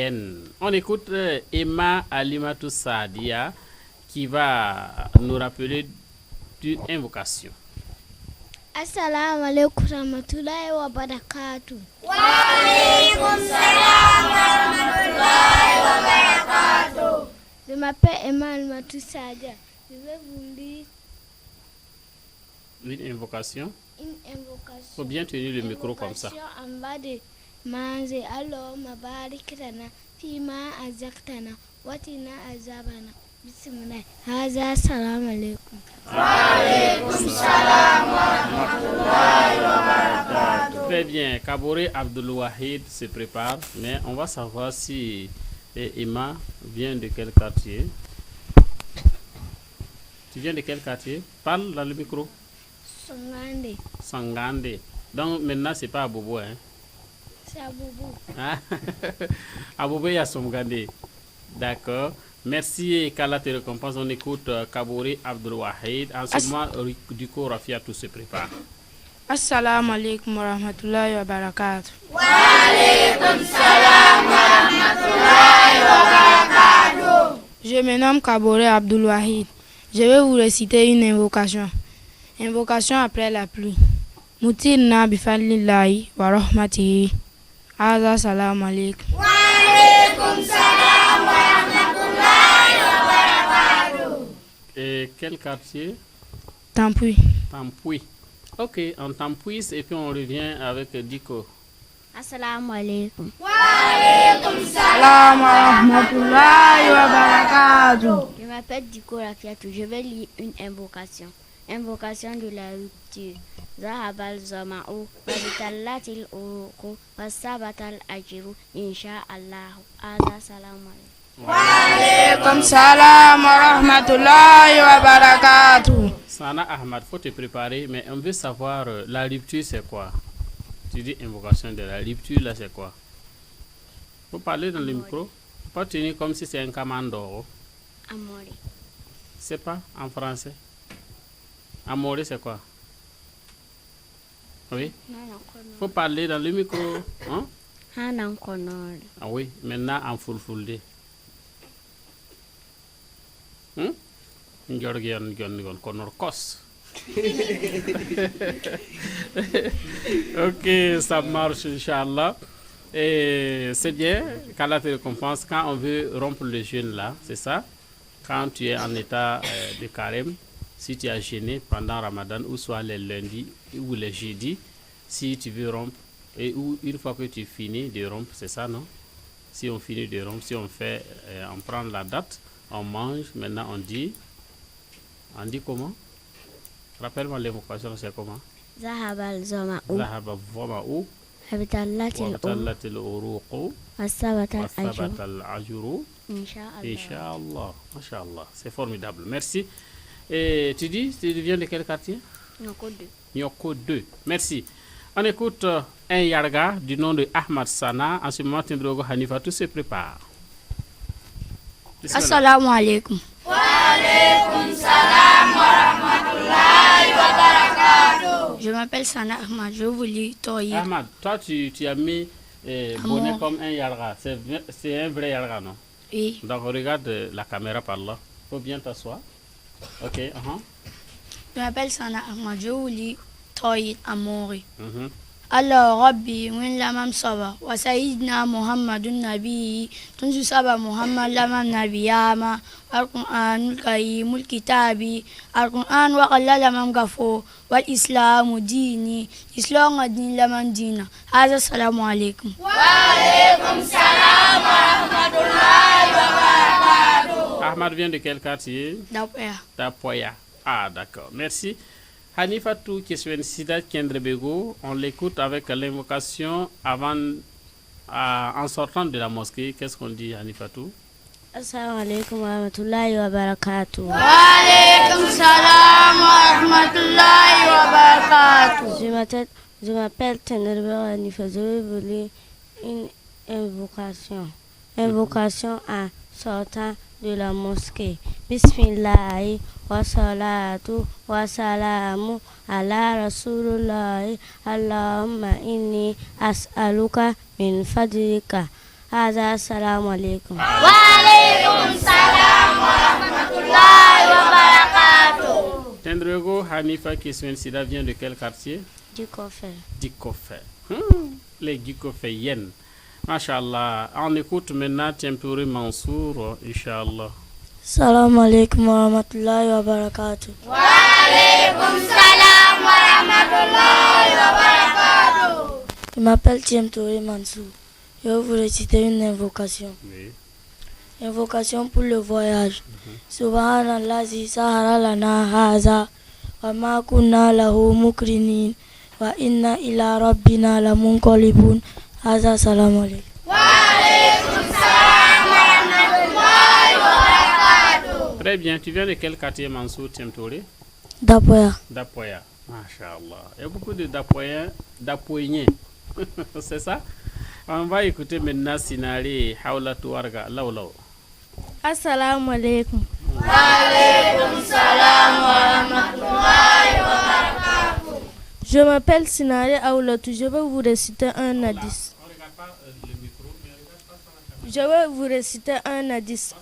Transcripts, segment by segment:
On écoute Emma Alimatou Sadia qui va nous rappeler d'une invocation. Assalamu alaikum warahmatullahi wabarakatuh. Wa alaikum salam warahmatullahi wabarakatuh. Je m'appelle Emma Alimatou Sadia. Je vais vous lire une invocation. Il faut bien tenir le micro comme ça. En bas de manger. Alors, ma barik lana fima azaktana watina azabana. Bismillah. Haza salam alaikum. Wa alaikum salam wa rahmatullahi wa barakatuh. Très bien. Kabouré Abdul-Wahid se prépare, mais on va savoir si Emma vient de quel quartier. Tu viens de quel quartier? Parle dans le micro. Sangande. Sangande. Donc maintenant, c'est pas Abobo, hein? C'est Abobo. Ah, Abobo, il y a Sangande. D'accord. Merci et qu'Allah te récompense. On écoute Kabouri Abdul-Wahid. Ensuite, Duko Rafia, tout se prépare. Assalamu alaikum wa rahmatullahi wa barakatuh. Wa alaikum salam wa rahmatullahi wa barakatuh. Je me nomme Kabouri Abdul-Wahid. Je vais vous réciter une invocation. Invocation après la pluie. Mutirna bifadlillahi wa rahmatihi. Aza salam alaikum. Wa alaikum salam wa rahmatullahi wa barakatuh. Et quel quartier? Tampoui. Tampoui. Ok, on t'empuise et puis on revient avec Diko. Assalamu alaikum. Wa alaikum Salam wa rahmatullahi wa barakatuh. Je m'appelle Diko Rafiatou. Je vais lire une invocation. Invocation de la rupture. Zahabal zama'u wa bitallatil uruqu wa sabatal ajru insha'Allah. Aza salam alaikum. Wa alaikum salam wa rahmatullahi wa barakatuh. Sana Ahmad, faut te préparer, mais on veut savoir la rupture c'est quoi? Tu dis invocation de la rupture, là c'est quoi? Faut parler dans le micro. Faut pas tenir comme si c'est un commando. Amore. C'est pas en français. Amore c'est quoi? Oui. Faut parler dans le micro. Hein? Ah oui, maintenant en fulfulde. Ok, ça marche, Inch'Allah. Et c'est bien, qu'Allah te récompense quand on veut rompre le jeûne là, c'est ça? Quand tu es en état de carême, si tu as jeûné pendant Ramadan, ou soit les lundis ou les jeudis, si tu veux rompre, et ou une fois que tu finis de rompre, c'est ça, non? Si on finit de rompre, si on fait, on prend la date, on mange, maintenant on dit comment? Rappelle-moi l'évocation, c'est comment? Zahabal zama'u. Zahaba zama'u. Habitallatil uruqu. Wasabatal ajru. Inch'Allah. Masha'Allah. C'est formidable. Merci. Et tu viens de quel quartier? Nyoko 2. Merci. On écoute un yarga du nom de Ahmad Sana. En ce moment, Tindrogo Hanifa, tout se prépare. Assalamu alaikum. Wa alaikum salam wa rahmatullahi wa barakatuh. Je m'appelle Sana Ahmad. Je vous lis Toyi. Ahmad, toi, tu as mis bonnet comme un yarga. C'est un vrai yarga, non? Oui. Donc, regarde la caméra par là. Faut bien t'asseoir. Ok. Je m'appelle Sana Ahmad. Je vous lis Toyi Amori. Allah Rabbi min lamam saba wa sayyidina Muhammadun Nabi tunju saba Muhammad lamam nabiyama al-Qur'anul Karimul Kitabi al-Qur'an wa qalla lamam gafo wal Islamu dini Islam adin lamam dina. Assalamu alaikum. Wa alaikum salam wa rahmatullahi wa barakatuh. Ahmad vient de quel quartier? Dapoya. Ah, d'accord. Merci. Hanifatou Keswen Sidat Kendrebego, on l'écoute avec l'invocation en sortant de la mosquée. Qu'est-ce qu'on dit, Hanifatou? Assalamu alaikum wa rahmatullahi wa barakatuh. Wa alaikum salam wa rahmatullahi wa barakatuh. Je m'appelle Kendrebego Hanifa. Je vais vous lire une invocation. Invocation en sortant de la mosquée. Bismillah wa salatu wa salamu ala rasulullah. Allahumma inni as'aluka min fadlika هذا السلام عليكم. وعليكم السلام ورحمة الله وبركاته. Tendrego Hanifa Kiswen Sida vient de quel quartier? Dikofer. Dikofer. Les Dikofeyennes. Masha'Allah. On écoute maintenant Tempouri Mansour, Inch'Allah. Salam alaikum wa rahmatullahi wa barakatuh. وعليكم السلام ورحمة الله وبركاته. Je m'appelle Tiemtouri Mansour. Je vais vous réciter une invocation. Oui. Invocation pour le voyage. Subhanallah sahara lana haza wa ma kunna lahu mukrinin wa inna ila rabbina lamunqalibun. Haza salam alaikum. وعليكم السلام ورحمة الله وبركاته. Très bien. Tu viens de quel quartier, Mansour Temtouri? Dapoya. Dapoya. Masha'Allah. Il y a beaucoup de Dapoyens. C'est ça? On va écouter maintenant Sinari Haula Tuarga Laulaou. Assalamu alaikum. وعليكم السلام ورحمة الله وبركاته. Je m'appelle Sinari Aoulatou. Je vais vous réciter un hadith. Je vais vous réciter un hadith.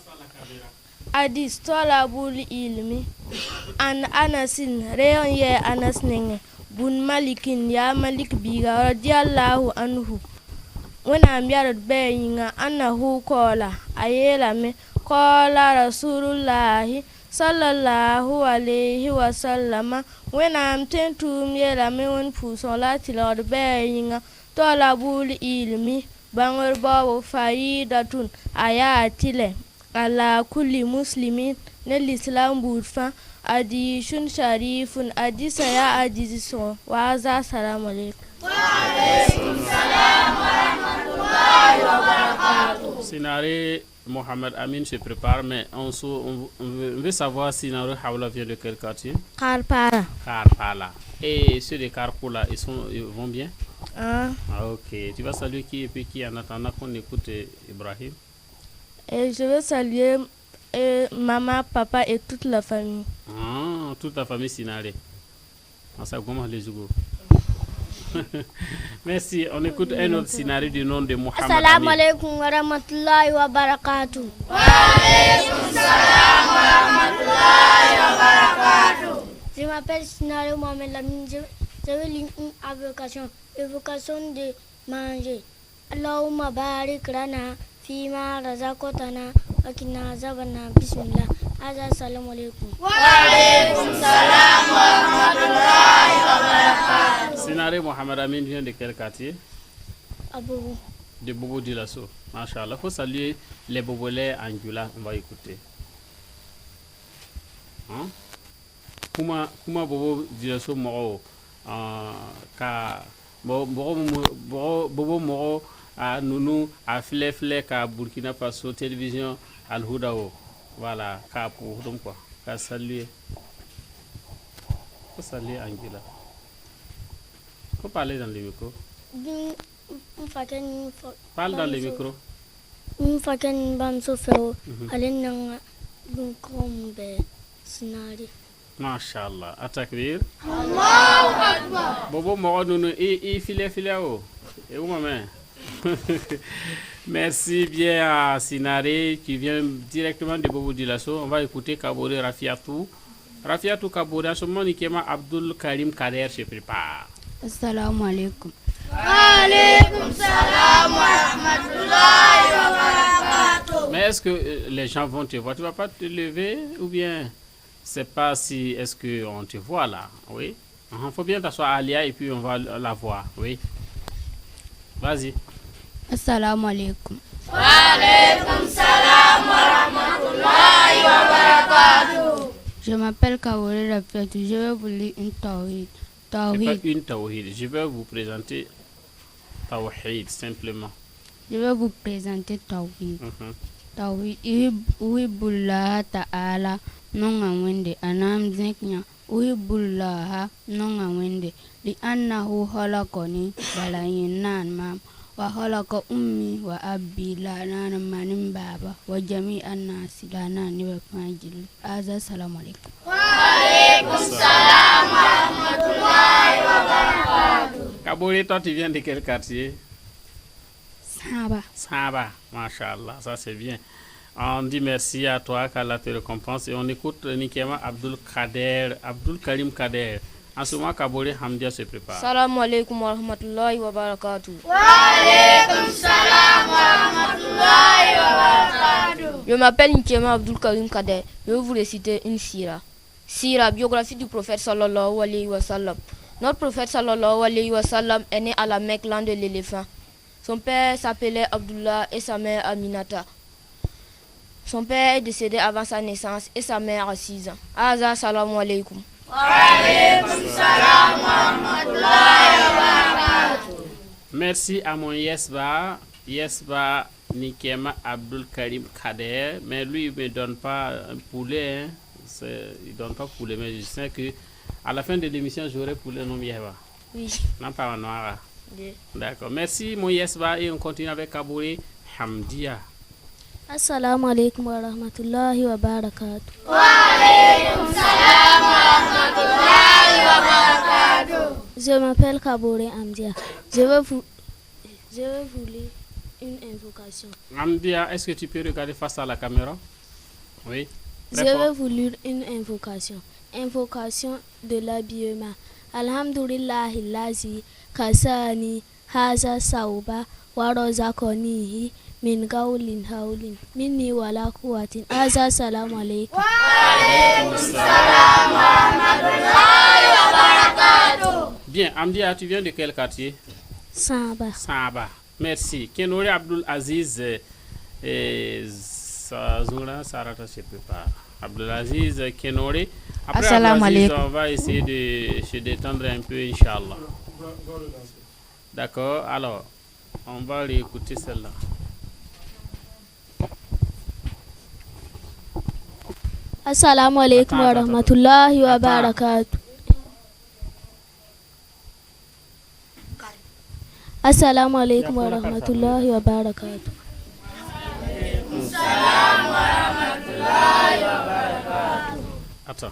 Hadith Tolabul ilmi an Anasin Rayon ye Anas Nenge Bun Malikin ya Malik Biga radiyallahu anhu. When I'm yarad bayinga annahu kola ayela me kola Rasulullahi sallallahu alayhi wa sallama. When I'm tentum yela me when puson lati lord bayinga Tolabul ilmi Bangor babu faidatun ayatile ala kulli muslimin nel islam burfa adishun sharifun adisa ya adison wa za salam alaikum. Wa alaikum salam wa rahmatullahi wa barakatuh. Sinari Mohamed Amin se prépare, mais on veut savoir si Sinari Haoula vient de quel quartier? Karpara. Karpala. Et ceux de Karpula, ils vont bien? Ah, Ok. Tu vas saluer qui et puis qui en attendant qu'on écoute Ibrahim? et je veux saluer maman, papa et toute la famille. Ah, toute la famille Sinari. Ça commence les jours. Merci. On écoute un autre Sinari du nom de Mohamed Assalamu Amin. alaikum wa rahmatullahi wa barakatuh. وعليكم السلام ورحمة الله وبركاته. Je m'appelle Sinari Mohamed Lamine. Je vais lire une évocation de manger. Allahumma barik lana fima razaqtana wa qina azabannar. Bismillah. Azza salamu alaikum. وعليكم السلام ورحمة الله وبركاته. Sinari Mohamed Amin vient de quel quartier? Abou. De Bobo Dilasso. Masha'Allah. Il faut saluer les Bobolais Angula. On va écouter. Hein? Kuma Bobo Dilasso Moro. Ka Bobo Moro à Nounou, à Flefle, à Burkina Faso, télévision Al Houdao. Voilà, ka pour donc quoi. Ka saluer. Faut saluer Angela. Faut parler dans le micro. Parle dans le micro. Masha'Allah. Atakbir. Allahu Akbar. Bobo Moro Nounou, et filet oh. Et où maman? Merci bien à Sinari qui vient directement de Bobo Dilasso. On va écouter Kabouri Rafiatou. Rafiatou Kabouri, en ce moment, Nikema Abdul Karim Kader se prépare. Assalamu alaikum. وعليكم السلام ورحمة الله وبركاته. Mais est-ce que les gens vont te voir? Tu ne vas pas te lever ou bien c'est pas si est-ce qu'on te voit là? Oui. Il faut bien t'asseoir Alia et puis on va la voir. Oui. Vas-y. Assalamu alaikum. وعليكم السلام ورحمة الله وبركاته. Je m'appelle Kabouri Rafiatou. Je vais vous lire une tawhid. C'est pas Tawhid. une tawhid. Je vais vous présenter tawhid simplement. Je vais vous présenter tawhid. Mhm. Tawhid. Uhibullah ta'ala. Nonga wende. Anam zeknya. Uhibullah nonga wende. Li annahu halakoni. Balayin nan mam. Wa halaka ummi wa abi la nan manim baba. Wa jami annasi la nan niwa majil. Aza salamu alaikum. وعليكم السلام ورحمة الله وبركاته. Kabouri, toi tu viens de quel quartier? Saba, mashallah, ça c'est bien. On dit merci à toi, qu'Allah te récompense. Et on écoute Nikema Abdul Karim Kader. En ce moment, Kabouré Hamdia se prépare. Salam alaikum wa rahmatullahi wa barakatuh. Wa alaikum salam wa rahmatullahi wa barakatuh. Je m'appelle Nikema Abdul Karim Kader. Je vais vous réciter une sira. Sira, biographie du prophète sallallahu alayhi wa sallam. Notre prophète sallallahu alayhi wa sallam est né à la Mecque, l'an de l'éléphant. Son père s'appelait Abdullah et sa mère Aminata. Son père est décédé avant sa naissance et sa mère a 6 ans. Aza, salam alaikum. Wa alaikum salam wa rahmatullahi wa barakatuh. Merci à mon Yesba Nikema Abdul Karim Kader. Mais lui, il ne me donne pas un poulet. Hein. Il ne donne pas poulet, mais je sais que à la fin de l'émission, j'aurai poulet non Yesba. Oui. Non, pas en noir. Oui. D'accord. Merci, mon Yesba. Et on continue avec Kabouré Hamdia. Assalamu alaikum wa rahmatullahi wa barakatuh. Wa alaikum salam wa rahmatullahi wa barakatuh. Je m'appelle Kabouré Hamdia. Je vais vous lire une invocation. Hamdia, est-ce que tu peux regarder face à la caméra? Oui. Je vais vous lire une invocation. Invocation de l'habillement. Alhamdulillahi lazi kasani haza sauba wa razaqanihi min gaulin haulin minni wala quwwatin. Aza, salam alaikum. Wa alaikum salam wa rahmatullahi wa barakatuh. Bien, Hamdia, tu viens de quel quartier? Saba. Merci. Kenori Abdul Aziz Zura Sarata se prépare. Abdul Aziz Kenori. Après Assalamu Abdul Aziz, alaikum. on va essayer de se détendre un peu, Inch'Allah. D'accord, alors, on va réécouter celle-là. Assalamu alaikum wa rahmatullahi wa barakatuh. Assalamu alaikum wa rahmatullahi wa barakatuh. Attends.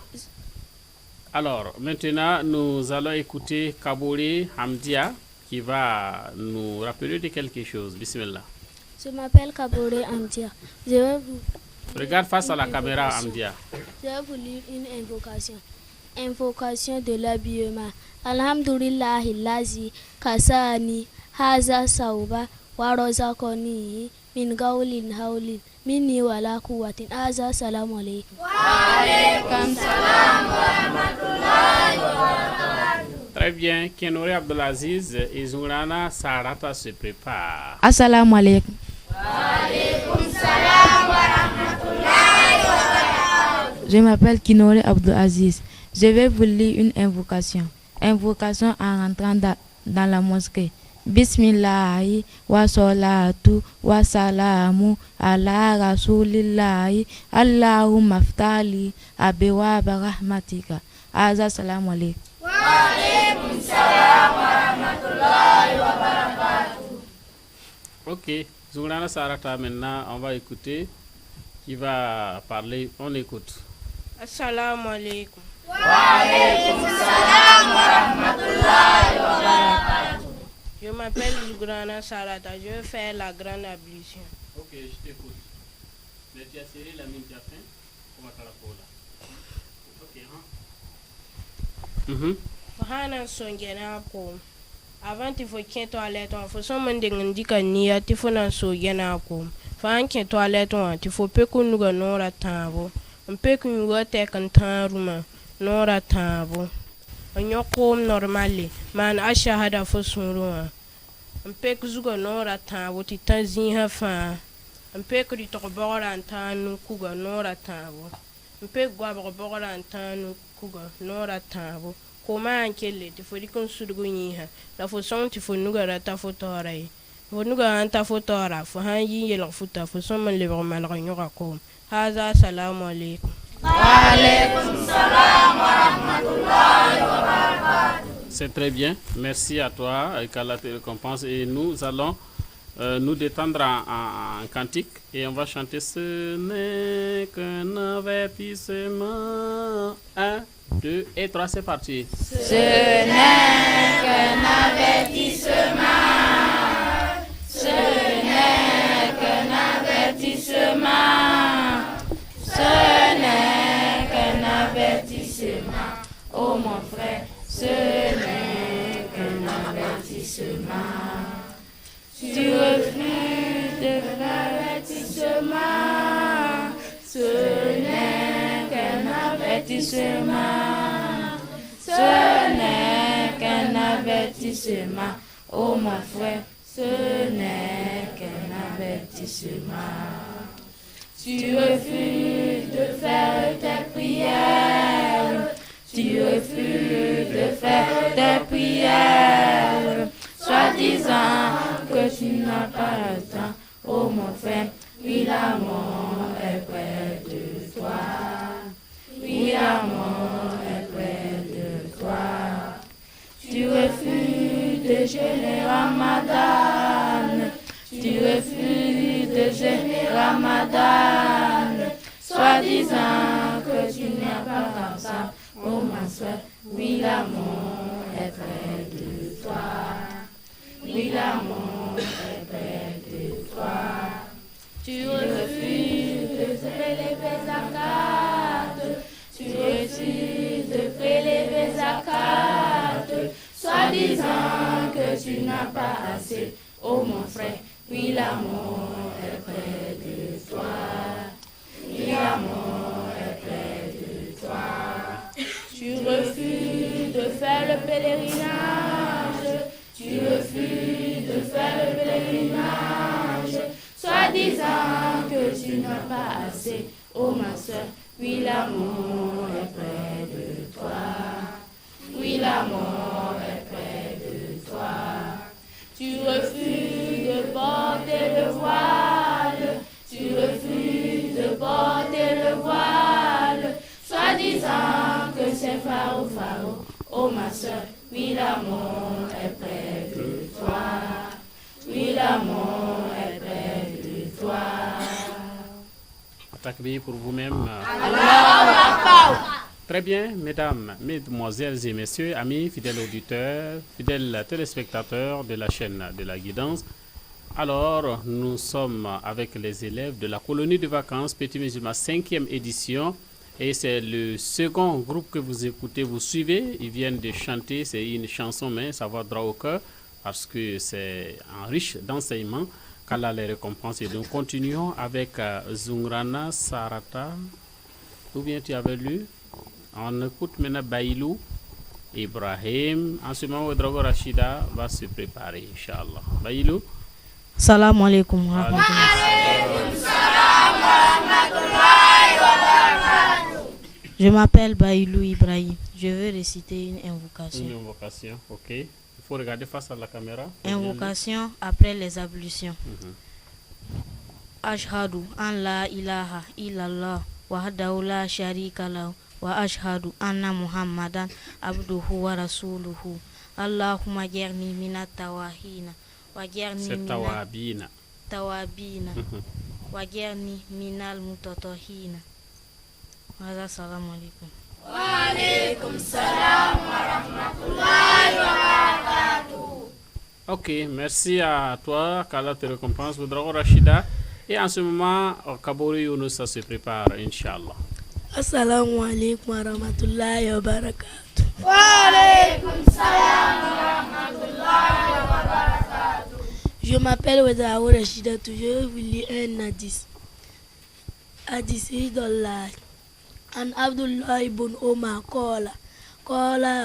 Alors, maintenant, nous allons écouter Kabouri Hamdia qui va nous rappeler de quelque chose. Bismillah. Je m'appelle Kabouré Hamdia. Regarde face à la caméra, Hamdia. Je vais vous lire une invocation. Invocation de l'habillement. Alhamdulillahi lazi kasani haza sauba wa razaqanihi min gaulin haulin minni wala quwwatin. Aza, salamu alaikum. Wa alaikum salam wa rahmatullahi wa barakatuh. Très bien. Kenori Abdelaziz et Zourana Sarata se préparent. Assalamu alaikum. Je m'appelle Kinore Abdelaziz. Je vais vous lire une invocation. Invocation en rentrant dans la mosquée. Bismillahi wa salatu wa salamu ala rasulillahi Allahumma ftali abewaba rahmatika. Aza, salamu alaikum. Wa alaikum salam wa rahmatullahi wa barakatuh. Ok. Zourana Sarata, maintenant, on va écouter qui va parler. On écoute. Assalamu alaikum. Wa alaikum salam wa rahmatullahi wa barakatuh. Je m'appelle Zourana Sarata. Je vais faire la grande ablution. Ok, je t'écoute. Mais tu as serré la mine, tu as faim? On va faire la cola. Ok, Fahana songena ko. Avant il faut qu'il toilette, il faut seulement dire niya il faut nan songena ko. Fan qu'il toilette, il faut peu qu'on nous nora tabo. On peut qu'on nous te cantaruma nora tabo. On y a comme normalement, man ashahada fo sunruwa. On peut que zuga nora tabo ti tanzin fa. On peut que du tobora antanu kuga nora tabo. On peut guabra bora antanu kuga nora tabo. Comment anquelle, il faut dire qu'on se douille. La façon il faut nous garder ta photo. Il faut nous garder ta photo. Il faut hangi la photo. Il faut seulement les vraiment la réunion à com. Haza, salam alaikum. Wa alaikum salam wa rahmatullahi wa barakatuh. c'est très bien. Merci à toi, qu'Allah te récompense. Et nous allons nous détendre en cantique et on va chanter ce n'est qu'un avertissement. 1, 2 et 3, c'est parti. Ce n'est qu'un avertissement. Ce n'est tu refuses de faire avertissement. Ce n'est qu'un avertissement. Ce n'est qu'un avertissement. Oh mon frère, ce n'est qu'un avertissement. Tu refuses de faire tes prières. Tu refuses de faire tes prières. Soi-disant que tu n'as pas le temps. Oh mon frère, oui l'amour est près de toi. Oui l'amour est près de toi. Tu refuses de jeûner Ramadan. Tu refuses de jeûner Ramadan. Soi-disant que tu n'as pas comme ça. Oh ma soeur, oui l'amour est près de toi. Oui l'amour est près de toi. Tu refuses de prélever zakat. Tu refuses de prélever zakat. Soi-disant que tu n'as pas assez. Oh mon frère, oui l'amour est près de toi. Oui l'amour est près de toi. Tu refuses de faire le pèlerinage. Tu refuses de faire le pèlerinage. Soi-disant que tu n'as pas assez. Oh ma soeur, oui l'amour est près de toi. Oui l'amour est près de toi. Tu refuses de porter le voile. Tu refuses de porter le voile. Soi-disant que c'est pharaon. Oh ma soeur, oui l'amour est près de toi. Oui l'amour est près de toi. Takbir pour vous-même. Très bien, mesdames, mesdemoiselles et messieurs, amis, fidèles auditeurs, fidèles téléspectateurs de la chaîne de la guidance. Alors, nous sommes avec les élèves de la colonie de vacances Petit Musulman 5e édition. Et c'est le second groupe que vous écoutez, vous suivez. Ils viennent de chanter, c'est une chanson, mais ça va droit au cœur parce que c'est riche d'enseignements. Qu'Allah les récompense. Et nous continuons avec Zungrana Sarata. Ou bien tu avais lu? On écoute maintenant Bailou Ibrahim. En ce moment, Ouedraogo Rachida va se préparer, Inch'Allah. Bailou. Salam alaikum. Je m'appelle Bailou Ibrahim. Je veux réciter une invocation. Une invocation, ok. Il faut regarder face à la caméra. Invocation après les ablutions. Ashhadu an la ilaha illallah wahdahu la sharika lahu wa ashhadu anna Muhammadan abduhu wa rasuluhu. Allahumma jarni minat tawahina wa jarni minat tawabina wa jarni minal mutatahina. Assalamu alaikum. Wa alaikum salam wa rahmatullahi wa barakatuh. Ok, merci à toi, qu'Allah te récompense, Ouedraogo Rachida. Et en ce moment, Kabori Younous se prépare, Inch'Allah. Assalamu alaikum wa rahmatullahi wa barakatuh. Wa alaikum salam wa rahmatullahi wa barakatuh. Je m'appelle Ouedraogo Rachida, je vous lis un hadith. Hadith d'Allah. An Abdullah ibn Umar qala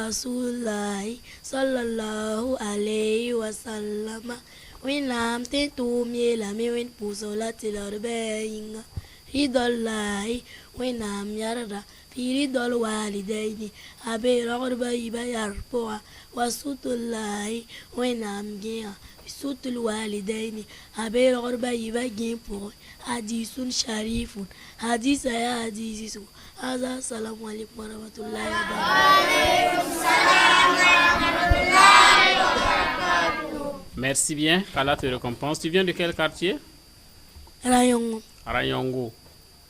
Rasulullah sallallahu alayhi wa sallam win lam tentu mi la mi win pusolati larbainga ridallahi win nam yarda fi ridal walidaini abi ragba yarpoa wasutullahi win nam gia sutul walidaini abi ragba yibagin pour hadithun sharifun hadith ya hadithu. Assalamu alaikum wa rahmatullahi wa barakatuh. Merci bien, qu'Allah te récompense. Tu viens de quel quartier? Rayongo. Rayongo.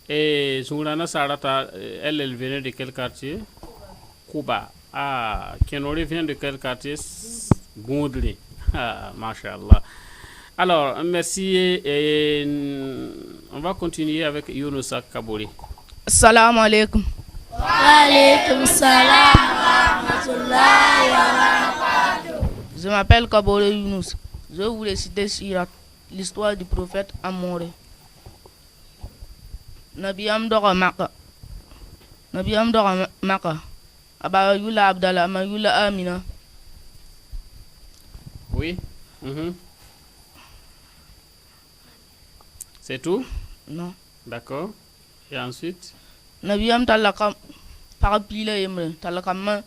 Et Zungrana Sarata, elle venait de quel quartier? Kuba. Ah, Kenori vient de quel quartier? Goundli. Ah, mashallah. Alors, merci et on va continuer avec Younousa Kabouri. Assalamu alaikum. Wa alaikum salam wa rahmatullahi wa barakatuh. Je m'appelle Kabore Younous. Je vais vous réciter Sirat, l'histoire du prophète Amoré. Nabiyam Dora Maka. Aba Yula Abdallah, Mayula Amina. Oui. C'est tout? Non. D'accord. Et ensuite? Nabiyam Talakam Parapila Emre, Talakam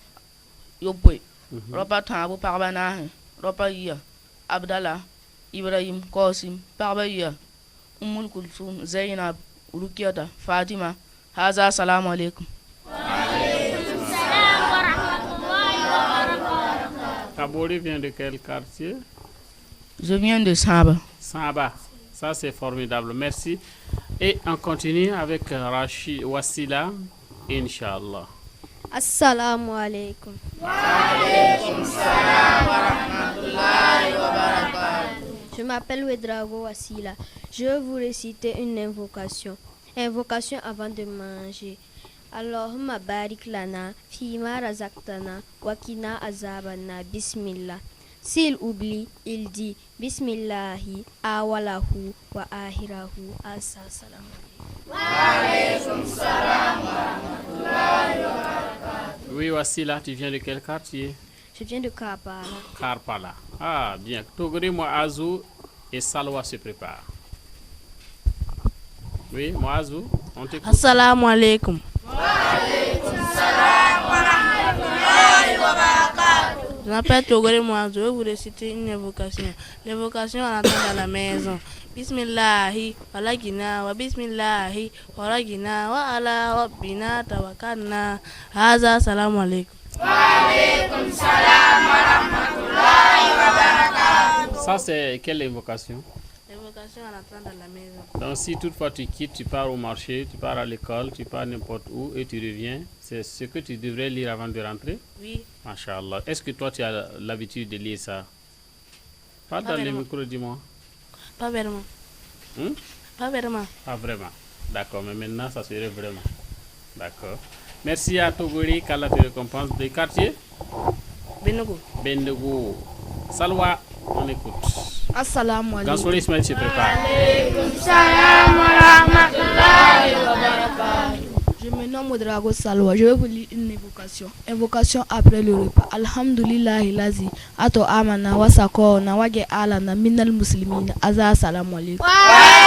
Yopwe. Ropa Tambo Parabana, Ropa Iya, Abdallah, Ibrahim, Kosim, Parabaya, Kulsum, Zainab, Rukiata, Fatima, Haza, salam alaikum. Kabori vient de quel quartier? Je viens de Saba. Saba, ça c'est formidable, merci. Et on continue avec Rachid Wassila, Inch'Allah. Assalamu alaikum. Wa alaikum salam wa rahmatullahi wa barakatuh. Je m'appelle Wedrago Wassila. Je vais vous réciter une invocation. Invocation avant de manger. Allahumma barik lana fima razaqtana wa qina azabanna. Bismillah. S'il oublie, il dit Bismillahi awalahu wa ahirahu. Assalamu alaikum. Wa alaikum salam wa rahmatullahi wa barakatuh. Oui, Wassila, tu viens de quel quartier? Je viens de Karpala. Karpala. Ah, bien. Togri, Moazou et Salwa se préparent. Oui, Moazou, on t'écoute. Assalamu alaikum. Wa alaikum salam wa rahmatullahi wa barakatuh. Je m'appelle Togri Moazou. Je vais vous réciter une invocation. L'invocation en attendant dans la maison. Bismillahi walagina wa bismillahi waragina wa ala rabbina tawakkalna. Haza salamu alaikum. Wa alaikum salam wa rahmatullahi wa barakatuh. Ça, c'est quelle invocation? L'invocation en attendant dans la maison. Donc, si toutefois tu quittes, tu pars au marché, tu pars à l'école, tu pars n'importe où et tu reviens, c'est ce que tu devrais lire avant de rentrer? Oui. Masha'Allah. Est-ce que toi, tu as l'habitude de lire ça? Pas dans le micro, dis-moi. Pas vraiment. Pas vraiment. Pas vraiment. D'accord, mais maintenant, ça serait vraiment. D'accord. Merci à Togori, qu'Allah te récompense. Des quartiers? Bendogo. Bendogo. Salwa, on écoute. Assalamu alaikum. Gansoli Ismail se prépare. Alaikum salam wa rahmatullahi wa barakatuh. Je me nomme Drago Salwa. Je vais vous lire une invocation. Invocation après le repas. Alhamdulillahi lazi. Ato amana wa sakona wa ge'alana minal muslimina. Azza salamu alaikum. Wa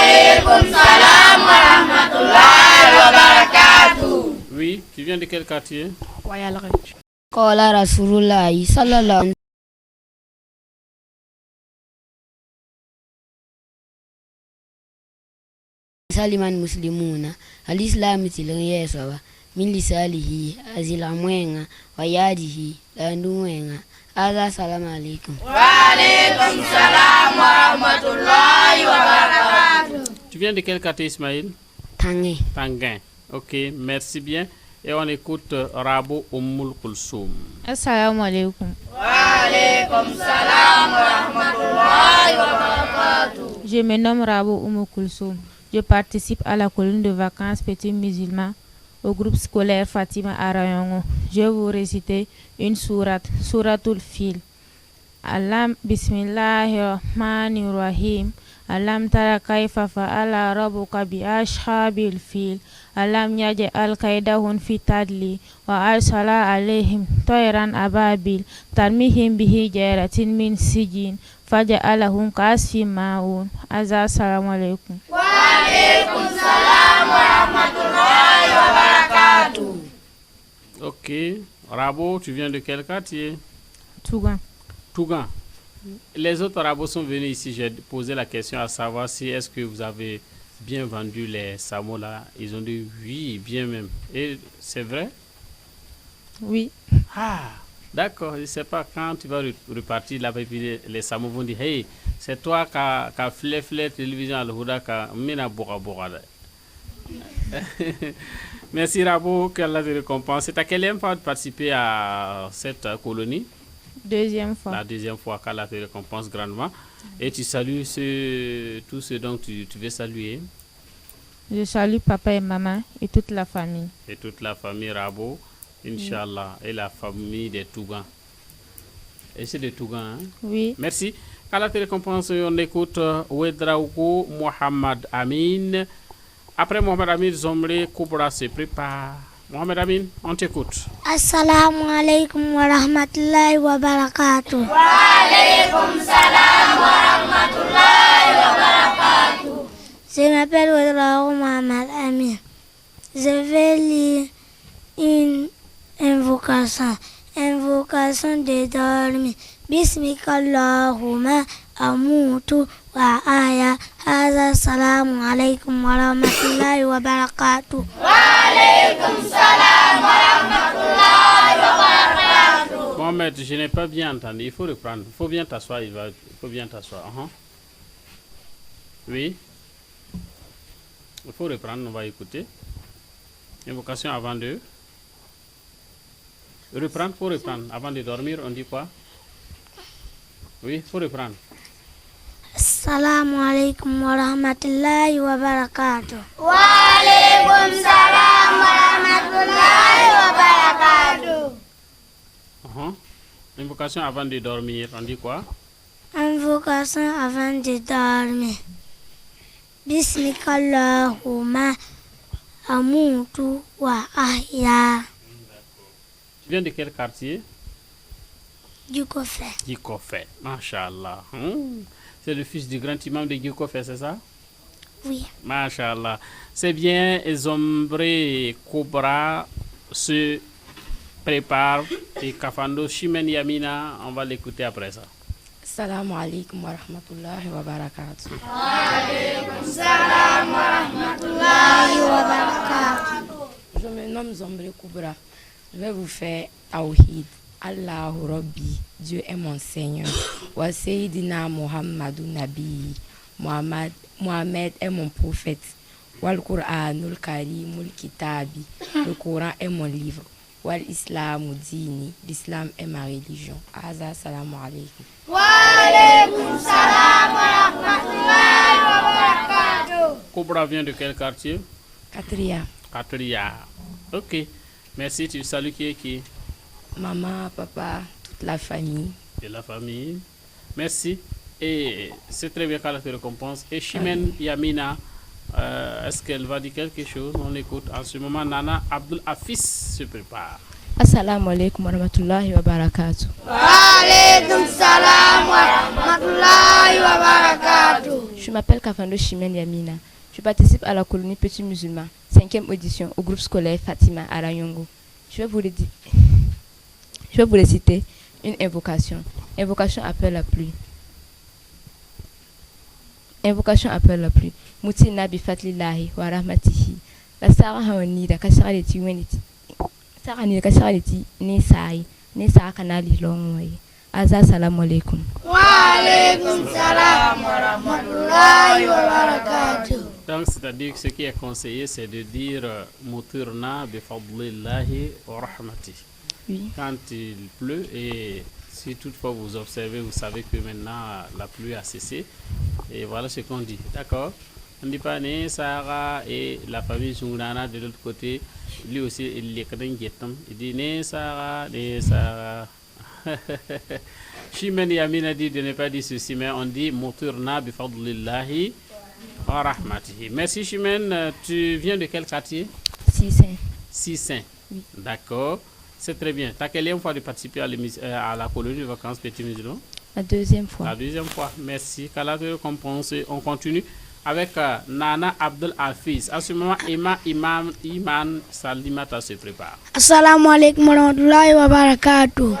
alaikum salam wa rahmatullahi wa barakatuh. Oui, tu viens de quel quartier? Wayalre. Qala Rasulullah sallallahu alaihi saliman muslimuna al-islam tilyesawa min lisalihi azila mwenga wa yadihi landu mwenga. Ala salamu alaikum. Wa alaikum salam wa rahmatullahi wa barakatuh. Tu viens de quel quartier, Ismaël? Tanguin. Tanguin. Ok, merci bien. Et on écoute Rabo Kulsum. Assalamu alaikum. Wa alaikum salam wa rahmatullahi wa barakatuh. Je me nomme Rabo Kulsum. Je participe à la colonie de vacances Petits Musulmans au groupe scolaire Fatima Arayongo. Je vais vous réciter une sourate, Suratul Fil. Alam Bismillahirrahmanirrahim. Alam tara kaifa fa'ala rabbuka bi ashabil fil. Alam yaj'al kaidahum fi tadli wa arsala alaihim tayran ababil tarmihim bihi jaratin min sijin faja'alahum ka'asfin ma'un. Assalamu alaikum. Wa alaikum salam wa rahmatullahi wa barakatuh. Ok. Rabo, tu viens de quel quartier? Tougan. Tougan. Les autres Arabes sont venus ici. J'ai posé la question à savoir si est-ce que vous avez bien vendu les samots là. Ils ont dit oui, bien même. Et c'est vrai? Oui. Ah, d'accord. Je ne sais pas quand tu vas repartir là-bas, les samots vont dire hey, c'est toi qui as flé télévision al-Huda qui a mina boura. Merci Rabo, qu'Allah te récompense. C'est à quelle fois de participer à cette colonie? Deuxième fois. La deuxième fois, qu'Allah te récompense grandement. Et tu salues tous ceux dont tu veux saluer. Je salue papa et maman et toute la famille. Et toute la famille Rabo, Inch'Allah, et la famille des Tougans. Et c'est des Tougans, hein? Oui. Merci. À la télécompense, on écoute Ouedraogo Mohamed Amin. Après Mohamed Amin, Zomri Koubra se prépare. Mohamed Amin, on t'écoute. Assalamu alaikum wa rahmatullahi wa barakatuh. Wa alaikum salam wa rahmatullahi wa barakatuh. Je m'appelle Ouedraogo Mohamed Amin. Je vais lire une invocation. Invocation de dormir. Bismillahirrahmanirrahim. Amutu wa aya. Haza salamu alaikum wa rahmatullahi wa barakatuh. Wa alaikum salam wa rahmatullahi wa barakatuh. Mohamed, je n'ai pas bien entendu. Il faut reprendre. Il faut bien t'asseoir. Il faut bien t'asseoir. Oui. Il faut reprendre. On va écouter. Invocation avant de reprendre. Faut reprendre. Avant de dormir, on dit quoi? Oui, faut reprendre. Assalamu alaikum wa rahmatullahi wa barakatuh. Wa alaikum salam wa rahmatullahi wa barakatuh. Invocation avant de dormir, on dit quoi? Invocation avant de dormir. Bismillahirrahmanirrahim. Amutu wa ahya. Tu viens de quel quartier? Djikoufé. Djikoufé, Masha'Allah. C'est le fils du grand imam de Djikoufé, c'est ça? Oui. Masha'Allah. C'est bien, Zombre Koubra se prépare et Kafando Shimen Yamina, on va l'écouter après ça. Assalamu alaikum wa rahmatullahi wa barakatuh. Wa alaikum salam wa rahmatullahi wa barakatuh. Je me nomme Zombre Koubra. Je vais vous faire Tawhid. Allahu Rabbi, Dieu est mon Seigneur. Wa Sayyidina Muhammadu Nabi, Mohamed est mon prophète. Wal Qur'anul Karimul Kitabi, le Coran est mon livre. Wal Islamu Dini, l'islam est ma religion. Aza salamu alaikum. Wa alaikum salam wa rahmatullahi wa barakatuh. Koubra vient de quel quartier? Katria. Katria. Ok. Merci, tu salues qui? Maman, papa, toute la famille. Et la famille. Merci. Et c'est très bien qu'elle te récompense. Et Shimen Yamina, est-ce qu'elle va dire quelque chose? On écoute. En ce moment, Nana Abdul Hafiz se prépare. Assalamu alaikum wa rahmatullahi wa barakatuh. Wa alaikum salam wa rahmatullahi wa barakatuh. Je m'appelle Kafando Shimen Yamina. Je participe à la colonie Petit Musulman, 5e audition au groupe scolaire Fatima à Rayongo. Je vais vous réciter une invocation. Invocation après la pluie. Invocation après la pluie. Mutina bi fatlillahi wa rahmatihi. La sara hawani da kasharati weniti. Sara ni kasharati ni sai. Ni sara kanali longwe. Aza salamu alaikum. Wa alaikum salam wa rahmatullahi wa barakatuh. Donc, c'est-à-dire que ce qui est conseillé, c'est de dire Mutirna bi fadlillahi wa rahmatihi. Oui. Quand il pleut et si toutefois vous observez, vous savez que maintenant la pluie a cessé. Et voilà ce qu'on dit. D'accord? On ne dit pas né Sarah et la famille Zungrana de l'autre côté. Lui aussi, il est il dit né Sarah. Shimen Yamin a dit de ne pas dire ceci, mais on dit Mutirna bi fadlillahi wa rahmatihi. Merci Shimen. Tu viens de quel quartier? Sissin. Oui. D'accord. C'est très bien. T'as quelle fois de participer à la colonie de vacances Petit Musulman? La deuxième fois. La deuxième fois. Merci. Qu'Allah te récompense. On continue avec Nana Abdul Hafiz. À ce moment, Iman Salimata se prépare. Assalamu alaikum wa rahmatullahi wa barakatuh. Wa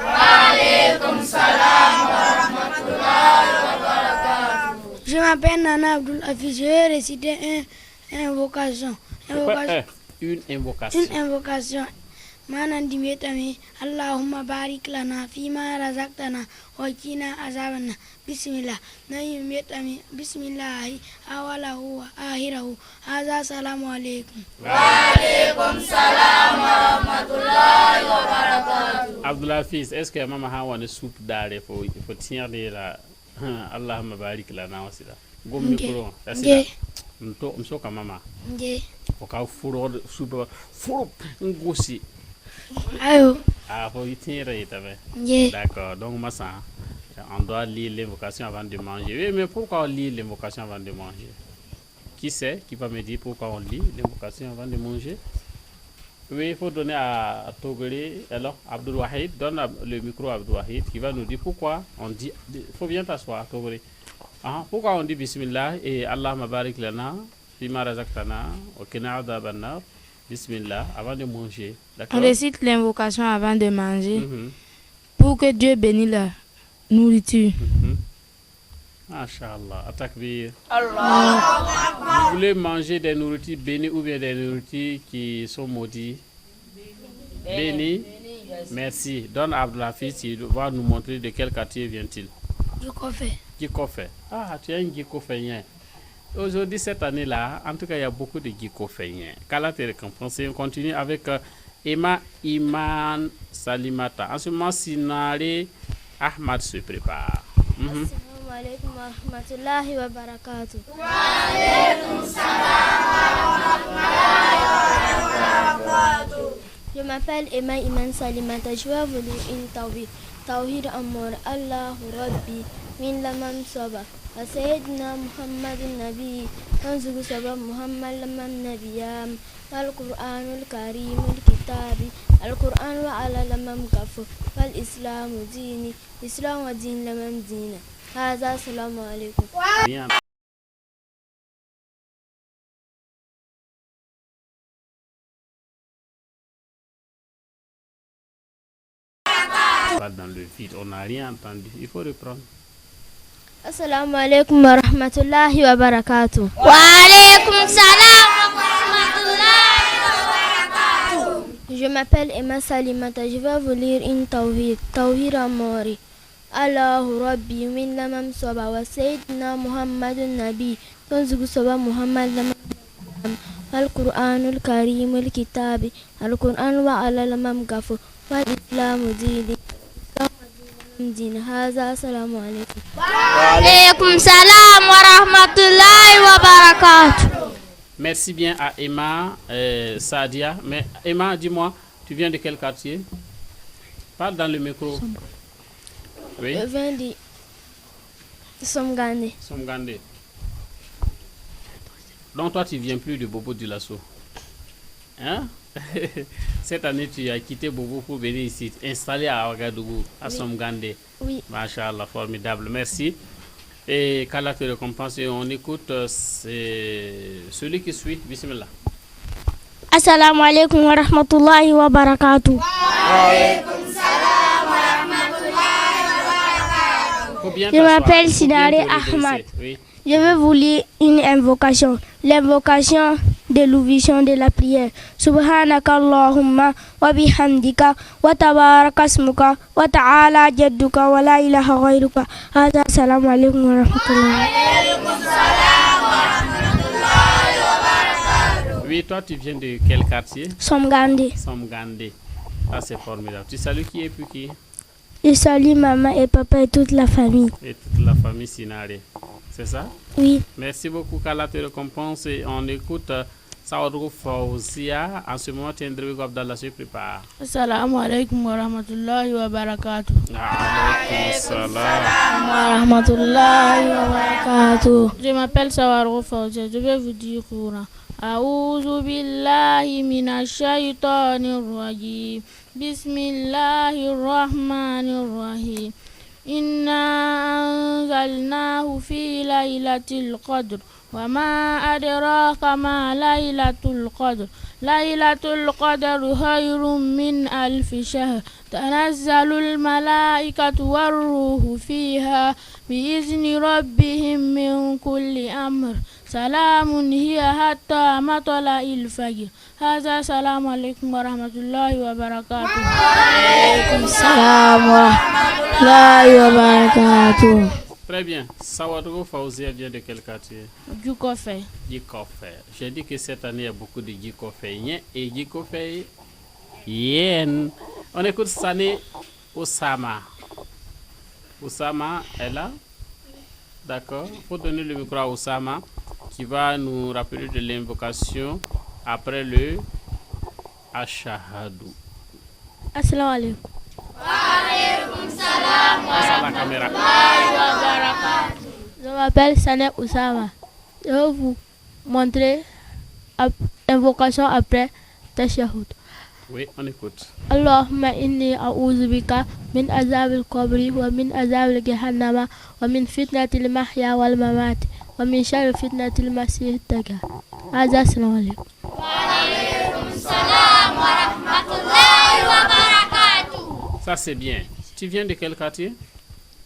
alaikum salam wa rahmatullahi wa barakatuh. Je m'appelle Nana Abdul Hafiz. Je vais réciter une invocation. Une invocation. Une invocation. Manan dimetami Allahumma barik lana fima razaqtana wa qina azabanna. Bismillah. Nayi metami bismillah awalahu wa ahirahu. Hadha salamu alaikum. Wa alaikum salam wa rahmatullahi wa barakatuh. Abdul Hafiz, est-ce que maman a une soupe d'ail pour tenir la Allahumma barik lana wasila. Gomme micro. Msoka mama. Nge. Oka furo soupe furo ngosi. Ayo. Ah, faut y tenir. Yeah. D'accord. Donc, Massa, On doit lire l'invocation avant de manger. Oui, mais pourquoi on lit l'invocation avant de manger? Qui sait? Qui va me dire pourquoi on lit l'invocation avant de manger? Oui, il faut donner à Togolé. Alors, Abdul Wahid, donne le micro à Abdul Wahid qui va nous dire pourquoi on dit. Il faut bien t'asseoir, Togolé. Pourquoi on dit Bismillah et Allah mabarik lana, fima razaqtana, wa qina adhaban nar. Bismillah avant de manger. On récite l'invocation avant de manger pour que Dieu bénisse la nourriture. Masha'Allah. Atakbir. Vous voulez manger des nourritures bénies ou bien des nourritures qui sont maudites? Bénies. Merci. Donne à Abdulhafiz, il va nous montrer de quel quartier vient-il. Gikofé. Ah, tu es un Gikoféen. Aujourd'hui, cette année-là, en tout cas, il y a beaucoup de Gikoféens. Qu'Allah te récompense. On continue avec Emma Iman Salimata. En ce moment, Sinare Ahmad se prépare. Assalamu alaikum wa rahmatullahi wa barakatuh. Wa alaikum salam wa rahmatullahi wa barakatuh. Je m'appelle Emma Iman Salimata. Je vais vous lire une tawhid. Tawhid Amor Allahu Rabbi min lamam saba. Wa Sayyidina Muhammadun Nabi. Tanzugu saba Muhammad lamam nabiyam. Al-Qur'anul Karimul Kitabi. Al-Qur'an wa ala lamam kafu. Wal Islamu dini. Islam wa din lamam dina. Haza assalamu alaikum. Dans le vide, on n'a rien entendu. Il faut reprendre. Assalamu alaikum wa rahmatullahi wa barakatuh. Wa alaikum salam wa rahmatullahi wa barakatuh. Je m'appelle Emma Salimata. Je vais vous lire une tawhid. Tawhid Amori. Allahu Rabbi min lamam soba wa Sayyidina Muhammadun Nabi. Tanzugu soba Muhammad lamam. Al-Qur'anul Karimul Kitabi. Al-Qur'an wa ala lamam gafu. Wal Islamu dini. Haza assalamu alaikum. Wa alaikum salam wa rahmatullahi wa barakatuh. Merci bien à Emma Sadia. Mais Emma, dis-moi, tu viens de quel quartier? Parle dans le micro. Oui. Je viens de Somgandé. Somgandé. Donc toi, tu viens plus de Bobo du Lasso. Hein? Cette année, tu as quitté Bobo pour venir ici, installé à Ouagadougou, à Somgandé. Oui. Masha'Allah, formidable. Merci. Et qu'Allah te récompense. Et on écoute celui qui suit. Bismillah. Assalamu alaikum wa rahmatullahi wa barakatuh. Wa alaikum salam wa rahmatullahi wa barakatuh. Je m'appelle Sinare Ahmad. Oui. Je vais vous lire une invocation. L'invocation de l'ouvision de la prière. Subhanaka Allahumma wa bihamdika wa tabaraka asmuka wa ta'ala jadduka wa la ilaha ghayruka. Hada assalamu alaikum wa rahmatullahi. Oui, toi tu viens de quel quartier? Somgandé. Somgandé. Ah, c'est formidable. Tu salues qui et puis qui? Je salue maman et papa et toute la famille. Et toute la famille Sinare. C'est ça? Oui. Merci beaucoup, qu'Allah te récompense. Et on écoute Sawadou Fauzia. En ce moment, Tiendrewigo Abdallah se prépare. Assalamu alaikum wa rahmatullahi wa barakatuh. Alaikum salam wa rahmatullahi wa barakatuh. Je m'appelle Sawadou Fauzia. Je vais vous dire Coran. A'udhu billahi minash shaitanir rajim. Bismillahir rahmanir rahim. Inna anzalnahu fi laylatil qadr. وما أدراك ما ليلة القدر ليلة القدر خير من ألف شهر تنزل الملائكة والروح فيها بإذن ربهم من كل أمر سلام هي حتى مطلع الفجر هذا السلام عليكم ورحمة الله وبركاته. وعليكم السلام ورحمة الله وبركاته. Très bien. Sawadou Fauzia vient de quel quartier? Djikofé. Djikofé. J'ai dit que cette année, il y a beaucoup de Djikoféiens et Djikoféiennes. On écoute cette année Oussama. Oussama est là? D'accord. Il faut donner le micro à Oussama qui va nous rappeler de l'invocation après le Ashahadou. Assalamu alaikum. Face à la caméra. Je m'appelle Sané Oussama. Je vais vous montrer l'invocation après Tashahhud. Oui, on écoute. Allahumma inni a'udhu bika min azab al-qabri wa min azab al-jahannama wa min fitnati al-mahya wal mamat wa min sharri fitnati al-masih ad-dajjal. Hadha assalamu alaykum. Wa alaykum salam wa rahmatullahi wa barakatuh. Ça c'est bien. Tu viens de quel quartier?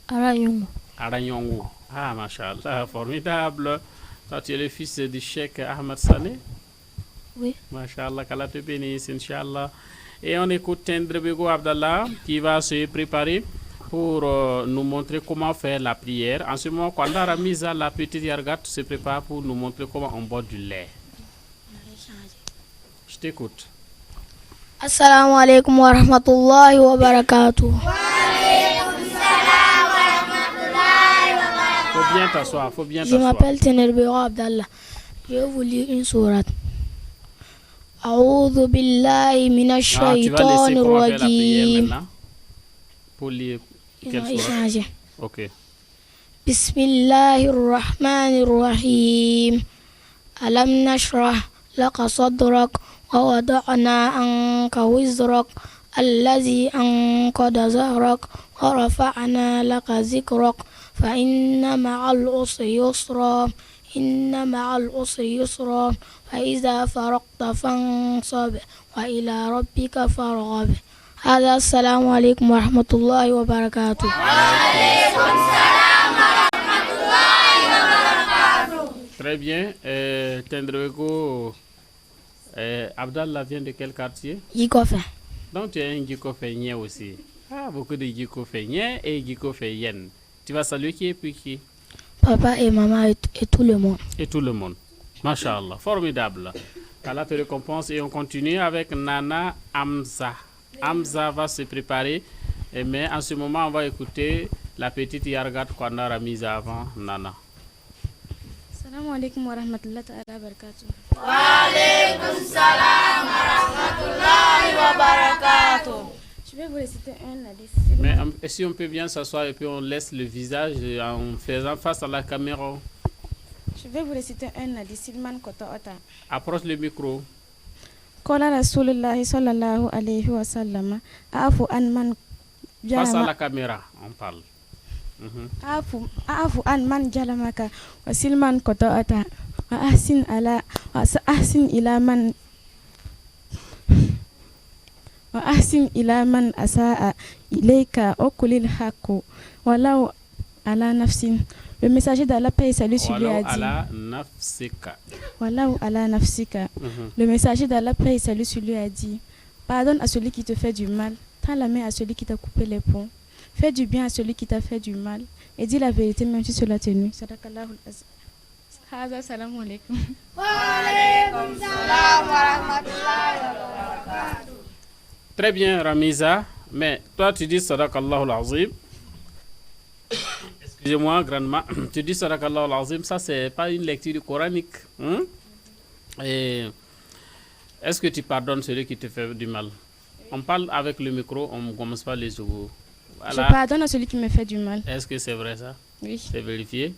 Aranyongo. Aranyongo. Ah, machallah, formidable. Toi, tu es le fils du Cheikh Ahmed Sané? Oui. Machallah, qu'Allah te bénisse, Inch'Allah. Et on écoute Tendrebego Abdallah qui va se préparer pour nous montrer comment faire la prière. En ce moment, quand Ramisa, la petite Yargat, se prépare pour nous montrer comment on boit du lait. Je t'écoute. Assalamu alaikum wa rahmatullahi wa barakatuh. Faut bien t'asseoir, faut bien Je t'asseoir. m'appelle Tendrebego Abdallah. Je vais vous lire une sourate. أعوذ بالله من الشيطان الرجيم. Pour lire quelle sourate? Ok. بسم الله الرحمن الرحيم ألم نشرح لك صدرك ووضعنا عنك وزرك الذي أنقض ظهرك ورفعنا لك ذكرك فإن مع العسر يسرا إن مع العسر يسرا فإذا فرغت فانصب وإلى ربك فارغب. هذا السلام عليكم ورحمة الله وبركاته. وعليكم السلام ورحمة الله وبركاته. Très bien. Tendrego Abdallah vient de quel quartier? Jikofe. Donc tu es un Jikofénien aussi. Ah, beaucoup de Jikoféniens et Jikoféniennes. Tu vas saluer qui et puis qui? Papa et maman et tout le monde. Et tout le monde. Masha'Allah. Formidable. Allah te récompense et on continue avec Nana Hamza. Hamza va se préparer. Mais en ce moment, on va écouter la petite Yargat qu'on a remise avant Nana. Assalamu alaikum wa rahmatullahi wa barakatuh. Wa alaykum salam wa rahmatullahi wa barakatuh. Je vais vous réciter un hadith. Mais si on peut bien s'asseoir et puis on laisse le visage en faisant face à la caméra. Je vais vous réciter un hadith. Silman Kotoota. Approche le micro. Kola Rasulullah sallallahu alayhi wa sallam. Afu an man face à la caméra, on parle. Afu an man jalamaka wa silman kotoota wa ahsin ila man wa ahsin ila man asaa ilayka okulil haqqu walau ala nafsin. Le messager d'Allah paix et salut sur lui a dit walau ala nafsika. Le messager d'Allah paix et salut sur lui a dit pardonne à celui qui te fait du mal, tends la main à celui qui t'a coupé les ponts, fais du bien à celui qui t'a fait du mal et dis la vérité même si cela t'est nu. Sadaqallahul azim. Hadha salamu alaykum. Wa alaykum salam wa rahmatullahi wa barakatuh. Très bien Ramiza, mais toi tu dis Sadaqallahul azim. Excusez-moi grandement, tu dis Sadaqallahul azim, ça c'est pas une lecture coranique. Et est-ce que tu pardonnes celui qui te fait du mal? On parle avec le micro, on ne commence pas les secours. Voilà. Je pardonne à celui qui me fait du mal. Est-ce que c'est vrai ça? Oui. C'est vérifié?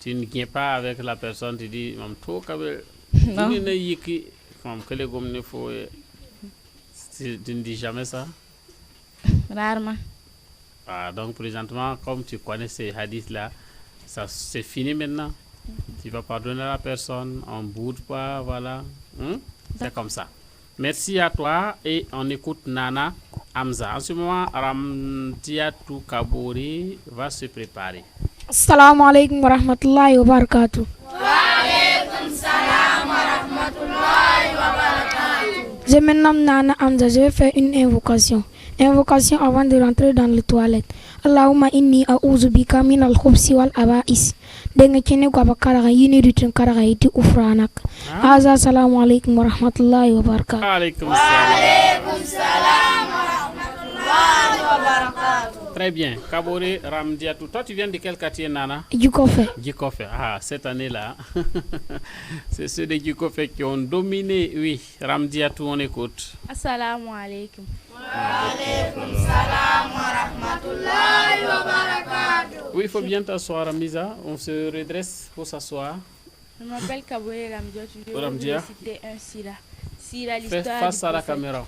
Tu ne viens pas avec la personne, tu dis, non. Tu ne dis jamais ça? Rarement. Ah, donc présentement, comme tu connais ces hadiths-là, ça c'est fini maintenant. Tu vas pardonner à la personne, on ne boude pas, voilà. C'est comme ça. Merci à toi et on écoute Nana Hamza. En ce moment, Ramtiatou Kabouri va se préparer. Assalamu alaikum wa rahmatullahi wa barakatuh. Wa alaykum salam wa rahmatullahi wa barakatuh. Je me nomme Nana Hamza, je vais faire une invocation. Invocation avant de rentrer dans les toilettes. Allahumma inni a'udhu bika min al-khubsi wal aba'is. Dengan kene ko bakara yini ritin karaga iti ufranak. Azza assalamu alaikum wa rahmatullahi wa barakatuh. Alaikum salam wa rahmatullahi wa barakatuh. Très bien. Kabore Ramdiatou. Toi, tu viens de quel quartier, Nana? Djikofe. Djikofe. Ah, cette année-là, c'est ceux de Djikofe qui ont dominé. Oui, Ramdiatou, on écoute. Assalamu alaikum. Wa alaikum salam wa rahmatullahi wa barakatuh. Oui, il faut bien t'asseoir, Ramisa. On se redresse pour s'asseoir. Je m'appelle Kabore Ramdiatou. Je vais Ramdia. vous citer un sira. Sira, Fais l'histoire face du à la prophète. caméra.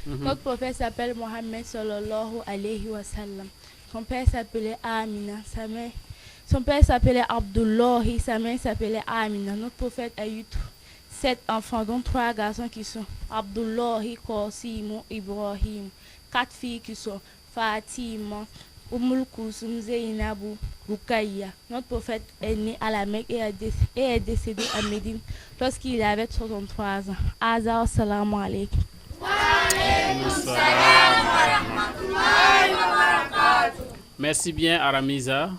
Notre prophète s'appelle Mohammed sallallahu alayhi wa sallam. Son père s'appelait Amina, sa mère. Son père s'appelait Abdullahi, sa mère s'appelait Amina. Notre prophète a eu 7 enfants, dont 3 garçons qui sont Abdullahi, Qasim, Ibrahim. 4 filles qui sont Fatima, Ummul Kulsum, Zainabou, Rukaya. Notre prophète est né à la Mecque et est décédé à Médine lorsqu'il avait 63 ans. Azar, salam alaikum. Merci bien, Aramiza.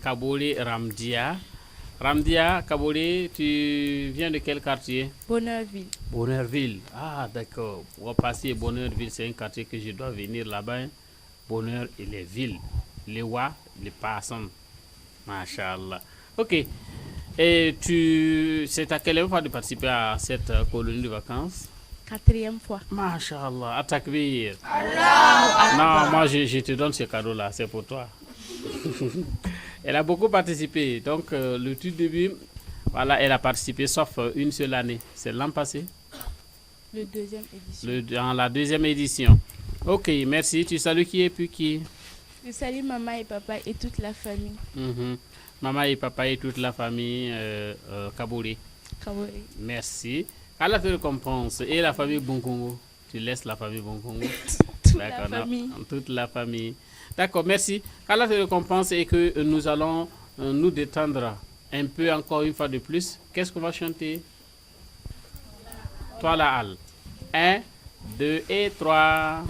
Kabore Ramdia. Ramdia, Kabore, tu viens de quel quartier? Bonneurville. Bonneurville. Ah, d'accord. On va passer Bonneurville, c'est un quartier que je dois venir là-bas. Bonheur et les villes. Les Wa, les Passants. Masha'Allah. Ok. Et c'est à quelle fois de participer à cette colonie de vacances? 4e fois. Masha'Allah. Atakbir. Non, moi je te donne ce cadeau-là, c'est pour toi. Elle a beaucoup participé. Donc, le tout début, voilà, elle a participé sauf une seule année. C'est l'an passé? Le 2e édition. Dans la 2e édition. Ok, merci. Tu salues qui et puis qui? Je salue maman et papa et toute la famille. Maman et papa et toute la famille Kabore. Kabore. Merci. Allah te récompense. Et la famille Bonkongo? Tu laisses la famille Bonkongo? Toute la famille. Toute la famille. D'accord, merci. Qu'Allah te récompense et que nous allons nous détendre un peu encore une fois de plus. Qu'est-ce qu'on va chanter? Toi la Al. 1, 2 et 3.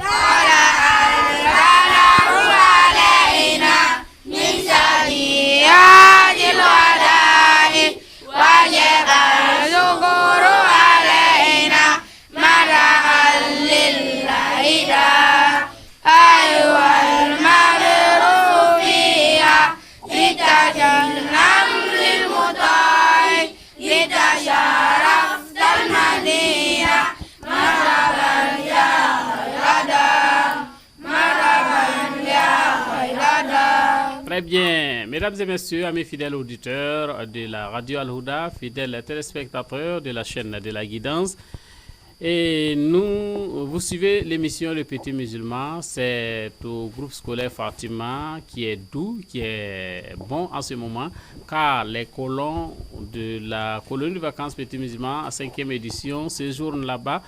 Très bien. Mesdames et messieurs, amis fidèles auditeurs de la radio Al-Huda, fidèles téléspectateurs de la chaîne de la guidance, et vous suivez l'émission Le Petit Musulman. C'est au groupe scolaire Fatima qui est doux, qui est bon en ce moment, car les colons de la colonie de vacances Petit Musulman, 5e édition, séjournent là-bas.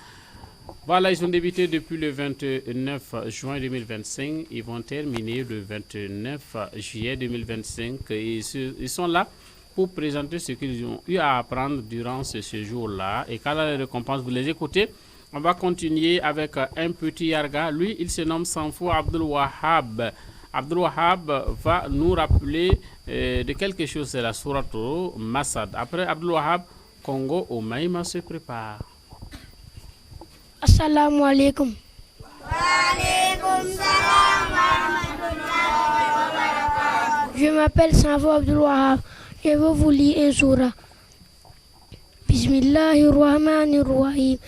Voilà, ils ont débuté depuis le 29 juin 2025. Ils vont terminer le 29 juillet 2025. Ils sont là pour présenter ce qu'ils ont eu à apprendre durant ce séjour-là. Et quand la récompense, vous les écoutez, on va continuer avec un petit yarga. Lui, il se nomme Sanfou Abdul Wahab. Abdul Wahab va nous rappeler de quelque chose. C'est la sourate Masad. Après Abdul Wahab, Congo au Maïma se prépare. Assalamu alaikum. Je m'appelle Sanfou Abdul Wahab. Je vais vous lire un surah. Bismillahirrahmanirrahim.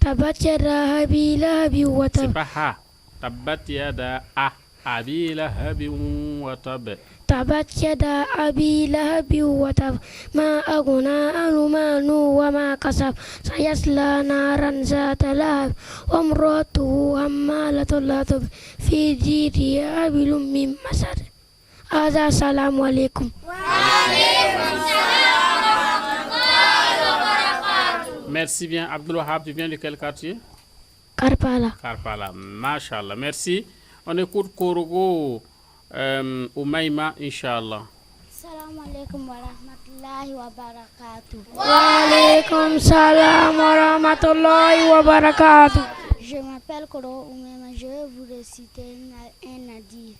Tabat yada abi lahabi wa tab. C'est pas ha. Tabat yada abi lahabi wa tab. تبت يدا أبي لهب وتب ما أغنى عنه ماله وما كسب سيصلى نارا ذات لهب وامرأته حمالة الحطب في جيدها حبل من مسد. هذا السلام عليكم. Merci bien. Abdul Wahab, tu viens de quel quartier? Karpala. Karpala, mashallah. Merci. On écoute Korogo Umayma, Inch'Allah. Assalamu alaikum wa rahmatullahi wa barakatuh. Wa alaikum salam wa rahmatullahi wa barakatuh. Je m'appelle Koro Umayma, je vais vous réciter un hadith.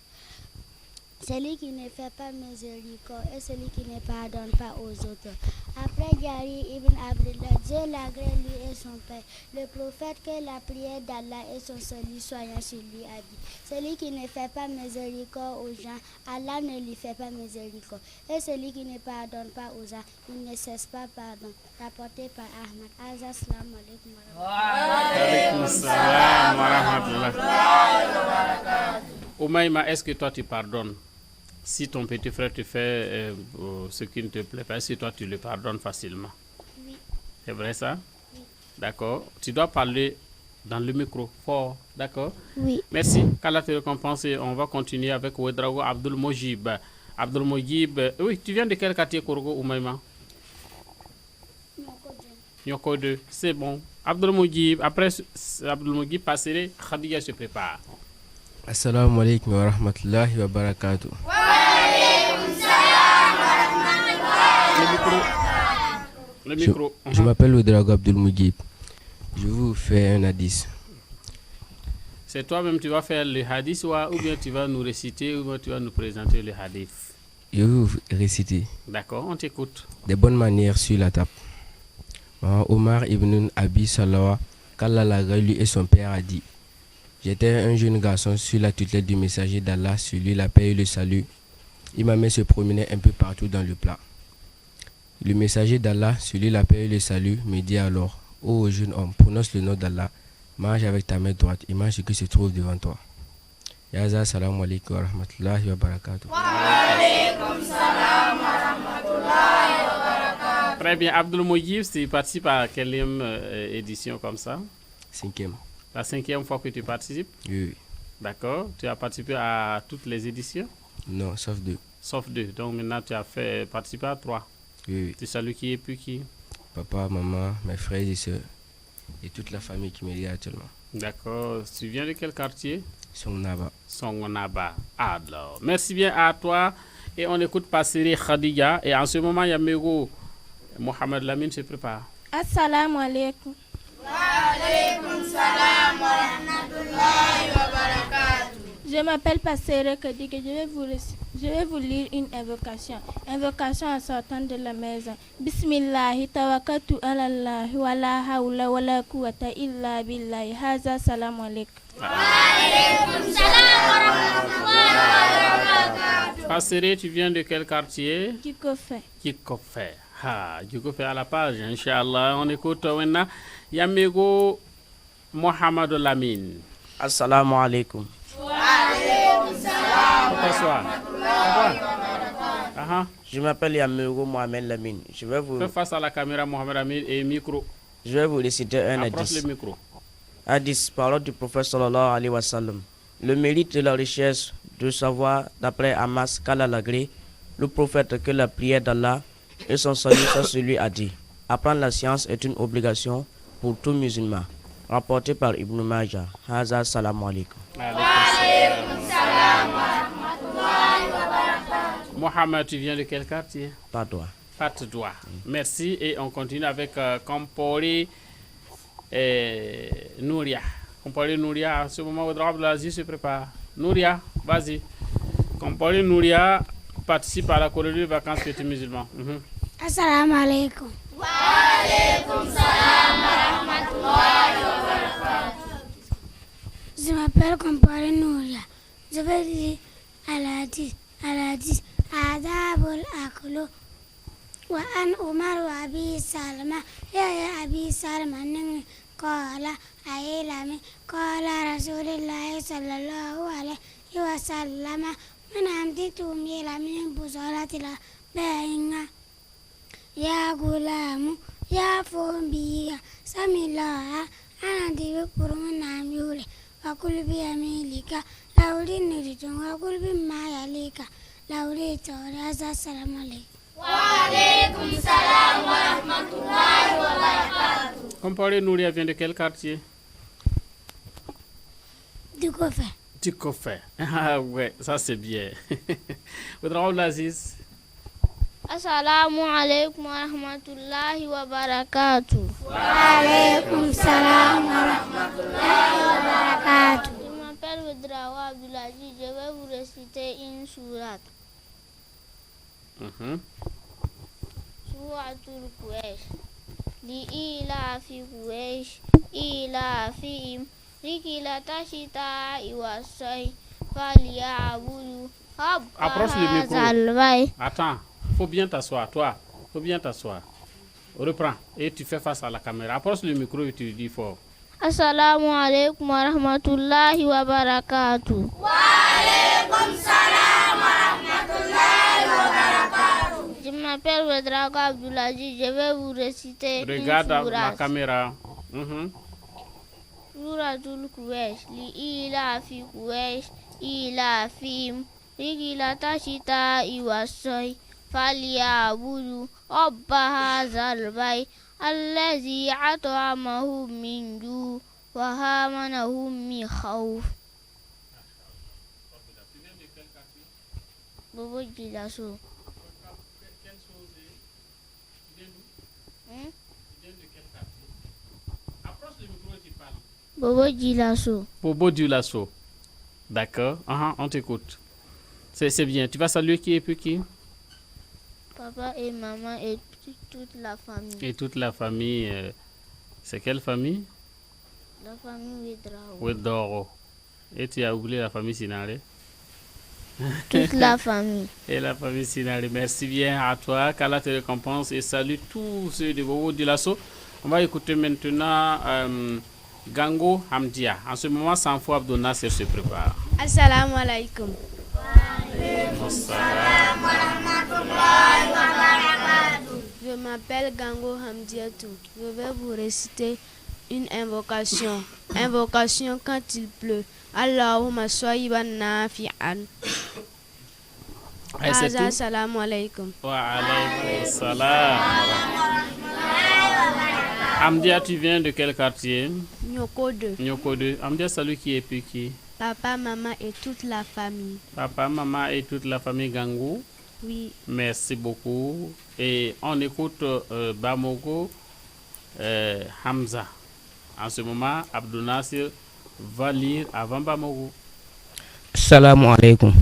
Celui qui ne fait pas miséricorde et celui qui ne pardonne pas aux autres. Après Jari ibn Abdullah Dieu l'agrée lui et son père. Le prophète, que la prière d'Allah et son salut soient sur lui, a dit: celui qui ne fait pas miséricorde aux gens, Allah ne lui fait pas miséricorde. Et celui qui ne pardonne pas aux gens, il ne cesse pas pardon. Rapporté par Ahmad. Assalamu alaikum wa rahmatullah. Oumaïma, est-ce que toi tu pardonnes? Si ton petit frère te fait ce qui ne te plaît pas, est-ce que toi tu le pardonnes facilement? Oui. C'est vrai ça? Oui. D'accord. Tu dois parler dans le micro fort, d'accord? Oui. Merci. Qu'Allah te récompense. On va continuer avec Ouedraogo Abdul Mojib. Abdul Mojib, oui, tu viens de quel quartier, Korogo Oumaïma? Nyoko 2. C'est bon. Abdul Mojib, après Abdul Mojib passerait, Khadija se prépare. Assalamu alaikum wa rahmatullahi wa barakatuh. Wa alaikum salam wa rahmatullahi. Le micro. Je m'appelle Ouedraogo Abdul Mojib. Je vous fais un hadith. C'est toi-même qui vas faire le hadith ou bien tu vas nous réciter ou bien tu vas nous présenter le hadith? Je vais vous réciter. D'accord, on t'écoute. Des bonnes manières sur la table. Omar ibn Abi Salawa, qu'Allah lui et son père a dit: j'étais un jeune garçon sur la tutelle du messager d'Allah, sur lui la paix et le salut. Il m'a mis se promener un peu partout dans le plat. Le messager d'Allah, sur lui la paix et le salut, me dit alors: ô jeune homme, prononce le nom d'Allah, mange avec ta main droite et mange ce qui se trouve devant toi. Yaza, salam alaikum wa rahmatullahi wa barakatuh. Wa alaikum salam wa rahmatullahi wa barakatuh. Très bien. Abdul Mojib, tu participes à quelle édition comme ça? 5e. La 5e fois que tu participes? Oui. D'accord. Tu as participé à toutes les éditions? Non, sauf 2. Sauf 2. Donc maintenant tu as fait participer à 3. Oui. Tu salues qui et puis qui? Papa, maman, mes frères et sœurs et toute la famille qui me lit actuellement. D'accord. Tu viens de quel quartier? Songnaba. Songnaba. Alors, merci bien à toi. Et on écoute Passeri Khadija. Et en ce moment, Yamego Mohamed Lamine se prépare. Assalamu alaikum. Wa alaikum salam wa rahmatullahi wa barakatuh. Je m'appelle Passeri Khadija. Je vais vous lire une invocation. Invocation en sortant de la maison. Bismillahi tawakkaltu ala Allah wa la hawla wa la quwwata illa billahi. Haza salam alaikum. Wa alaikum salam wa rahmatullahi wa barakatuh. Passeri, tu viens de quel quartier? Kikofe. Kikofe. Ah, Kikofe à la page, Inch'Allah. On écoute maintenant Yamego Mohamed Lamine. Assalamu alaikum. Wa alaikum salam wa Bonsoir. rahmatullahi wa barakatuh. Je m'appelle Yamego Mohamed Lamine. Je vais vous... Fais face à la caméra, Mohamed Lamine, et micro. Je vais vous réciter un Approche hadith. le micro. Hadith, parole du prophète sallallahu alayhi wa sallam. Le mérite de la richesse de savoir, d'après Hamas qu'Allah l'agrée, le prophète, que la prière d'Allah et son salut soit sur lui, a dit: apprendre la science est une obligation pour tout musulman. Rapporté par Ibn Majah. Haza salam alaikum. Mohamed, tu viens de quel quartier? Padoua. Padoua. Merci. Et on continue avec Kompori Nouria. Kompori Nouria, à ce moment où Abdelaziz se prépare. Nouria, vas-y. Kompori Nouria participe à la colonie de vacances Petit Musulman. Assalamu alaikum. Wa alaikum salam wa rahmatullahi wa barakatuh. Je m'appelle Kompori Nouria. Je vais lire Al-Hadith. Adabul Aklu. Wa an Umar wa Abi Salma. Ya Abi Salma ning qala aylami qala Rasulullah sallallahu alaihi wa sallam man amtitu mila min busalatila bainga ya gulamu ya fombiya samilaha anadibi kuruna miule wa kulbi amilika lauli niritun wa kulbi mayalika lauli tawraza salamu alaikum. Wa alaikum salam wa rahmatullahi wa barakatuh. Kompori Nouria vient de quel quartier? Du Kofé. Du Kofé. Ah ouais, ça c'est bien. Abdelaziz. Assalamu alaikum wa rahmatullahi wa barakatuh. Wa alaikum salam wa rahmatullahi wa barakatuh. Je m'appelle Ouedraogo Abdelaziz. Je vais vous réciter une sourate. Souratul Quraish. لإيلاف قريش إيلافهم رحلة الشتاء والصيف فليعبدوا رب هذا البيت. Attends, faut bien t'asseoir, toi. Faut bien t'asseoir. Reprends et tu fais face à la caméra. Approche le micro et tu dis fort. Assalamu alaikum wa rahmatullahi wa barakatuh. Wa alaikum salam wa rahmatullahi wa barakatuh. Je m'appelle Wedrago Abdoulaziz. Je vais vous réciter Regarde une la caméra. Suratul Quraysh li'ilafi Quraysh ilafihim rihlata shita'i was-sayf falyabudu rabba hadzal bayt allazi at'amahum min ju' wa amanahum min khawf. Bobo Djilasso. Bobo Djilasso. Bobo Djilasso. D'accord. On t'écoute. C'est bien. Tu vas saluer qui et puis qui? Papa et maman et toute la famille. Et toute la famille. C'est quelle famille? La famille Wedrago. Wedrago. Et tu as oublié la famille Sinare? Toute la famille. Et la famille Sinare. Merci bien à toi. Qu'Allah te récompense et salue tous ceux de Bobo Djilasso. On va écouter maintenant Gango Hamdia. En ce moment, Sanfo Abdou Nasser se prépare. Assalamu alaikum. Je m'appelle Gango Hamdiatou. Je vais vous réciter une invocation. Invocation quand il pleut. Allahumma soyiban nafi'an. Assalamu alaikum. Wa alaikum salam. Hamdia, tu viens de quel quartier? Nyoko 2. Nyoko 2. Hamdia, salut qui et puis qui? Papa, maman et toute la famille. Papa, maman et toute la famille Gango. Oui. Merci beaucoup. Et on écoute Bamogo Hamza. En ce moment, Abdou Nasser va lire avant Bamogo. Assalamu alaikum.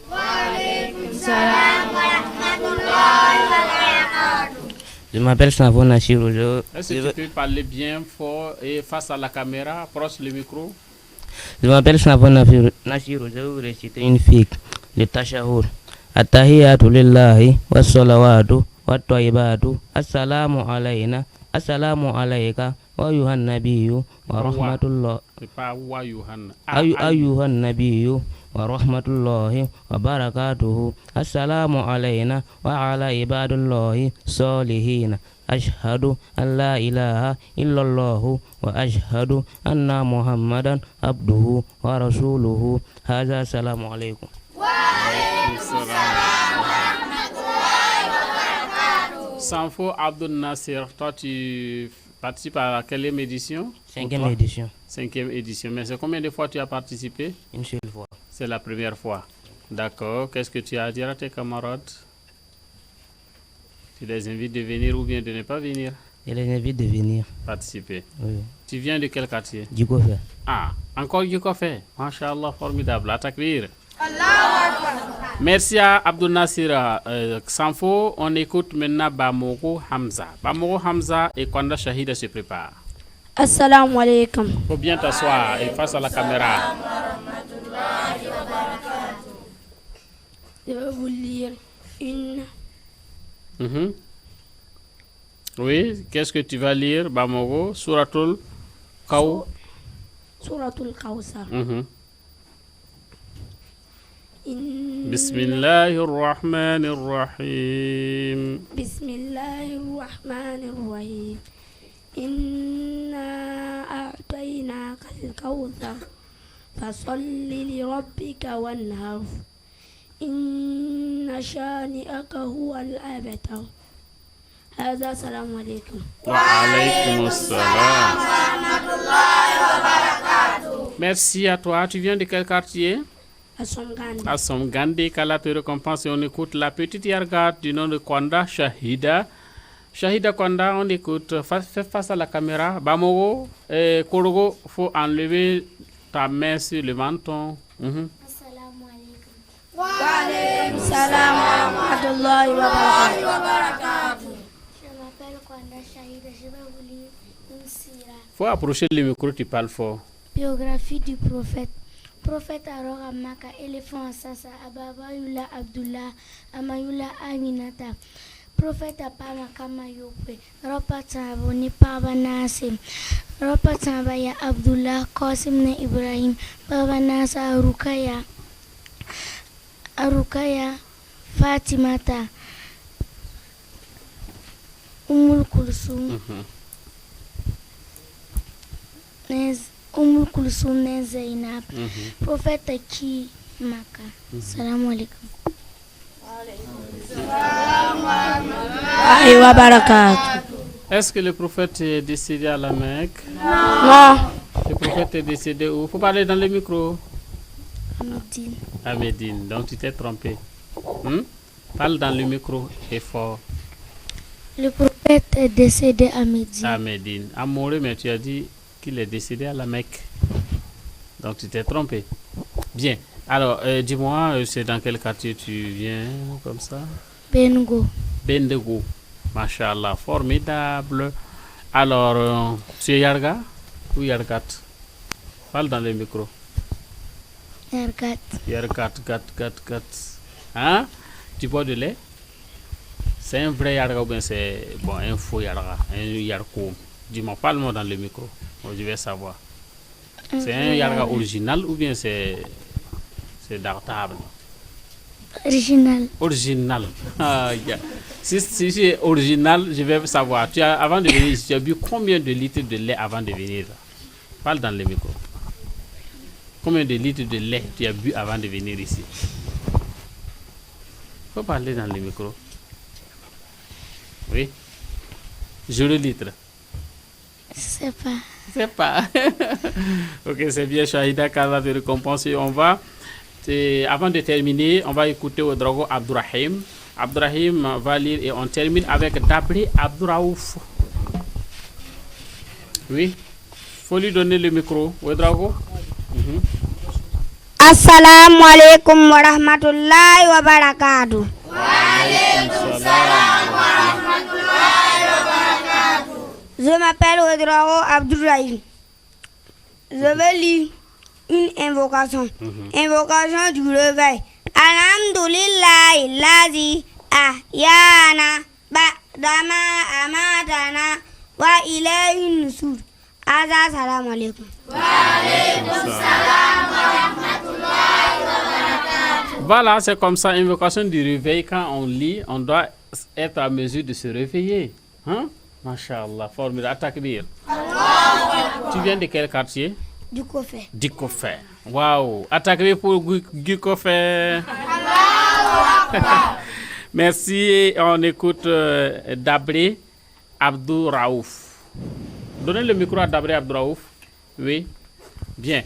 Wa alaikum salam wa rahmatullahi wa barakatuh. Je m'appelle Sanfo Nachirou. Est-ce que tu peux parler bien fort et face à la caméra, approche le micro? Je m'appelle Sanfo Nachirou. Je vais vous réciter une fiqh, le Tashahhud. At-tahiyatu lillahi was-salawatu wat-tayyibatu. Assalamu alayna, assalamu alayka wa ayuhan nabiyyu wa rahmatullah. Ayuhan nabiyyu wa rahmatullahi wa barakatuhu. Assalamu alayna wa ala ibadillahi salihin. Ashhadu an la ilaha illallah wa ashhadu anna Muhammadan abduhu wa rasuluhu. Hadha assalamu alaykum. Sanfo Abdou Nasser, toi tu participes à quelle édition? 5e édition. 5e édition. Mais c'est combien de fois tu as participé? Une seule fois. C'est la première fois. D'accord. Qu'est-ce que tu as à dire à tes camarades? Tu les invites de venir ou bien de ne pas venir? Je les invite de venir. Participer. Oui. Tu viens de quel quartier? Djikofe. Ah, encore Djikofe. Masha'Allah, formidable. À takbir. Merci à Abdou Nasser Sanfo. On écoute maintenant Bamogo Hamza. Bamogo Hamza et Kwanda Shahida se prépare. Assalamu alaikum. Faut bien t'asseoir et face à la caméra. Je vais vous lire une. Oui, qu'est-ce que tu vas lire, Bamogo? Suratul Kaw. Suratul Kawsar. Bismillahirrahmanirrahim. Bismillahirrahmanirrahim. Inna a'tainaka al-kawthar fasalli li rabbika wanhar. Inna shani'aka huwa al-abtar. Hadha assalamu alaikum. Wa alaikum assalam. Merci à toi. Tu viens de quel quartier? Assom Gandhi. Qu'Allah te récompense et on écoute la petite Yarga du nom de Kwanda Shahida. Shahida Kwanda, on écoute. Fais face à la caméra. Bamogo et Korogo, faut enlever ta main sur le menton. Assalamu alaikum. Wa alaikum salam wa rahmatullahi wa barakatuh. Je m'appelle Kwanda Shahida. Je vais vous Faut approcher le micro, tu parles fort. Biographie du prophète. Prophète Arora Maka, éléphant Sasa, Ababa Yula Abdullah, Amayula Aminata. Prophète Apama Kamayope, Ropatabo Nipaba Nasim, Ropataba Abdullah, Qasim ne Ibrahim, Baba Nasa Arukaya, Fatimata, Kulsum. Kulsum ne Zainab, prophète qui Maka. Salam alaikum. Est-ce que le prophète est décédé à la Mecque? Non. Le prophète est décédé où? Faut parler dans le micro. À Médine. Donc tu t'es trompé. Parle dans le micro et fort. Le prophète est décédé à Médine. À Médine. À Morée, mais tu as dit qu'il est décédé à la Mecque. Donc tu t'es trompé. Bien. Alors, dis-moi, c'est dans quel quartier tu viens comme ça? Bengo. Bengo. Machallah, formidable. Alors, tu es Yarga ou Yargat? Parle dans le micro. Yargat. Yargat, gat. Hein? Tu bois de lait? C'est un vrai Yarga ou bien c'est un faux Yarga? Un Yarko? Dis-moi, parle-moi dans le micro. Je vais savoir. C'est un Yarga original ou bien c'est d'artable? Original. Ah, yeah. Si c'est original, je vais savoir. Avant de venir ici, tu as bu combien de litres de lait avant de venir là? Parle dans le micro. Combien de litres de lait tu as bu avant de venir ici? Faut parler dans le micro. Oui. Je le litre. C'est pas. Ok, c'est bien, Shahida, qu'Allah te récompense. On va, avant de terminer, on va écouter au Drago Abdourahim. Abdourahim va lire et on termine avec Dabri Abdouraouf. Oui, faut lui donner le micro. Au Drago. Assalamu alaikum wa rahmatullahi wa barakatuh. Wa alaikum salam wa rahmatullahi wa barakatuh. Je m'appelle Ouedraogo Abdourahim. Je vais lire une invocation. Invocation du réveil. Alhamdulillah, Lazi, Ahyana, Ba'dama, Amatana, Wa ilayhi nusur. Salam alaikum. Wa alaikum salam wa rahmatullahi wa barakatuh. Voilà, c'est comme ça, invocation du réveil. Quand on lit, on doit être à mesure de se réveiller. Hein? Masha'Allah, formidable. Takbir. Tu viens de quel quartier? Du Kofé. Waouh. Takbir pour Kofé. Merci. On écoute Dabri Abdouraouf. Donnez le micro à Dabri Abdouraouf. Oui. Bien.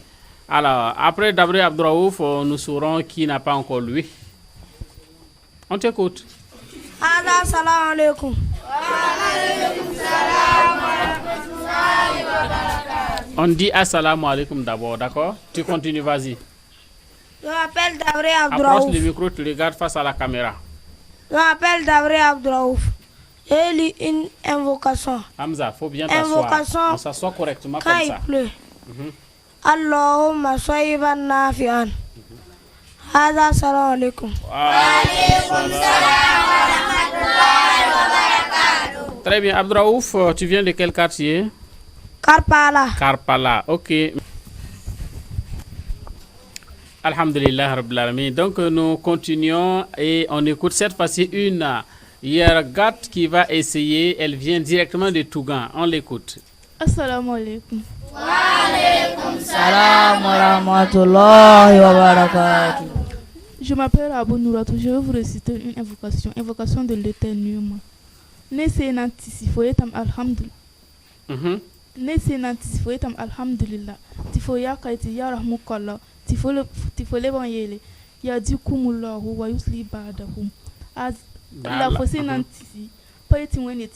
Alors, après Dabri Abdouraouf, nous saurons qui n'a pas encore lu. On t'écoute. Salam alaikum. On dit assalamu alaikum d'abord, d'accord? Tu continues, vas-y. Je m'appelle Dabri Abdouraouf. Approche le micro, tu regardes face à la caméra. Je m'appelle Dabri Abdouraouf. J'ai lu une invocation. Hamza, faut bien t'asseoir. On s'assoit correctement quand comme ça. Il pleut. Allahumma soyiban nafi'an. Hada salam alaikum. Wa alaikum salam wa rahmatullahi wa barakatuh. Très bien, Abdouraouf, tu viens de quel quartier? Karpala. Ok. Alhamdulillah Rabbil Alamin. Donc nous continuons et on écoute cette fois-ci une Yargat qui va essayer. Elle vient directement de Tougan. On l'écoute. Assalamu alaikum. Wa alaikum salam wa rahmatullahi wa barakatuh. Je m'appelle Abou Nouratou. Je vais vous réciter une invocation. Invocation de l'éternuement. Nese nantisi foyetam alhamdulillah. Nese nantisi foyetam alhamdulillah. Tifo ya kaiti ya rahmukallah. Tifo le banyele. Ya dikumullahu wa yusli ba'dahum. Az la fose nantisi. Payeti wende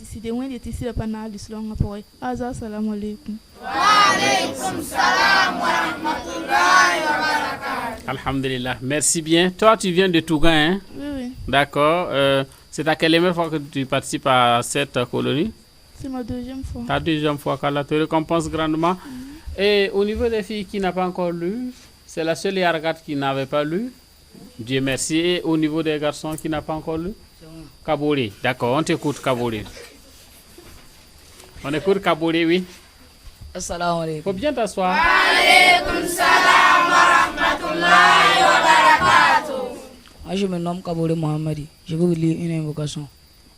tisi la pana l'islam apoy. Aza salam alaikum. Wa alaikum salam wa rahmatullahi wa barakatuh. Alhamdulillah. Merci bien. Toi, tu viens de Tougan, hein? Oui. D'accord. C'est à quelle fois que tu participes à cette colonie? C'est ma deuxième fois. Ta deuxième fois, qu'Allah te récompense grandement. Et au niveau des filles qui n'ont pas encore lu, c'est la seule Yargat qui n'avait pas lu. Dieu merci. Et au niveau des garçons qui n'ont pas encore lu, Kabouri. D'accord, on t'écoute, Kabouri. On écoute Kabouri, oui. Assalamu alaikum. Faut bien t'asseoir. Alaykoum salam wa rahmatullahi wa barakatuh. Moi, je me nomme Kabouri Mohamedi. Je vais vous lire une invocation.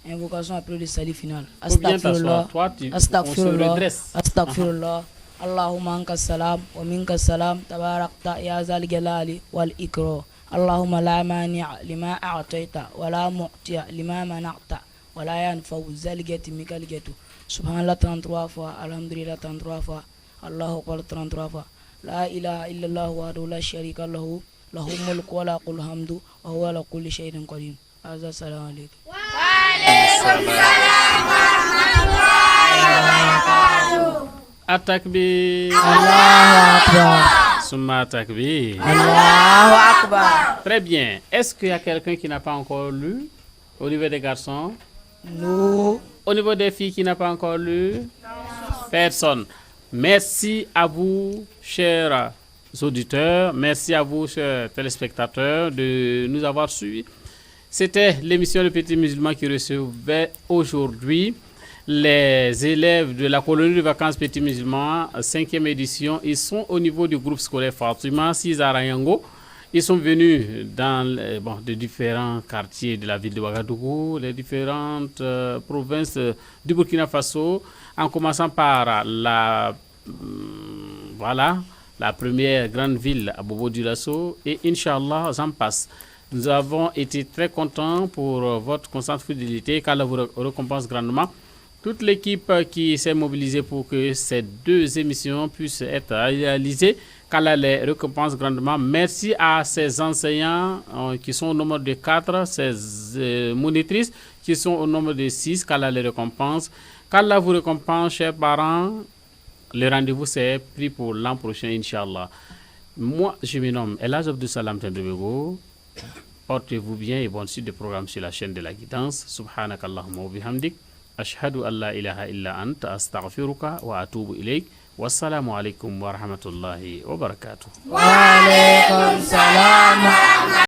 Invocation après le salut final. Faut bien t'asseoir. Toi, on se Astaghfirullah. redresse. Astaghfirullah. Allahumma anka salam wa minka salam tabarakta ya zal jalali wal ikram. Allahumma la mani'a lima a'tayta wa la mu'tiya lima mana'ta wa la yanfa'u zal jati mikal jatu. Subhanallah 33 fois, alhamdulillah 33 fois, Allahu akbar 33 fois. La ilaha illallah wa la sharika lahu, lahu mulku wa lahu hamdu wa huwa ala kulli shay'in qadir. Assalamu alaikum. Wa alaykum salam wa rahmatullahi wa barakatuh. At-takbir. Allahu akbar. Summa takbir. Allahu akbar. Très bien. Est-ce qu'il y a quelqu'un qui n'a pas encore lu au niveau des garçons? Non. Au niveau des filles qui n'a pas encore lu? Personne. Merci à vous, chers auditeurs. Merci à vous, chers téléspectateurs, de nous avoir suivis. C'était l'émission Le Petit Musulman qui recevait aujourd'hui les élèves de la colonie de vacances Petit Musulman, 5e édition. Ils sont au niveau du groupe scolaire Fatima, Sizarayango. Ils sont venus dans de différents quartiers de la ville de Ouagadougou, les différentes provinces du Burkina Faso, en commençant par la première grande ville, à Bobo Dioulasso, et Inch'Allah, j'en passe. Nous avons été très contents pour votre constante fidélité, qu'Allah vous récompense grandement. Toute l'équipe qui s'est mobilisée pour que ces deux émissions puissent être réalisées, qu'Allah les récompense grandement. Merci à ces enseignants qui sont au nombre de 4, ces monitrices qui sont au nombre de 6, qu'Allah les récompense. Qu'Allah vous récompense, chers parents. Le rendez-vous s'est pris pour l'an prochain, Inch'Allah. Moi, je me nomme Elhadj Abdou Salam Tendebego. Portez-vous bien et bonne suite de programme sur la chaîne de la guidance. Subhanakallahumma wa bihamdik. Ashhadu an la ilaha illa anta astaghfiruka wa atubu ilayk. Wassalamu alaikum wa rahmatullahi wa barakatuh. Wa alaykum salam wa rahmatullahi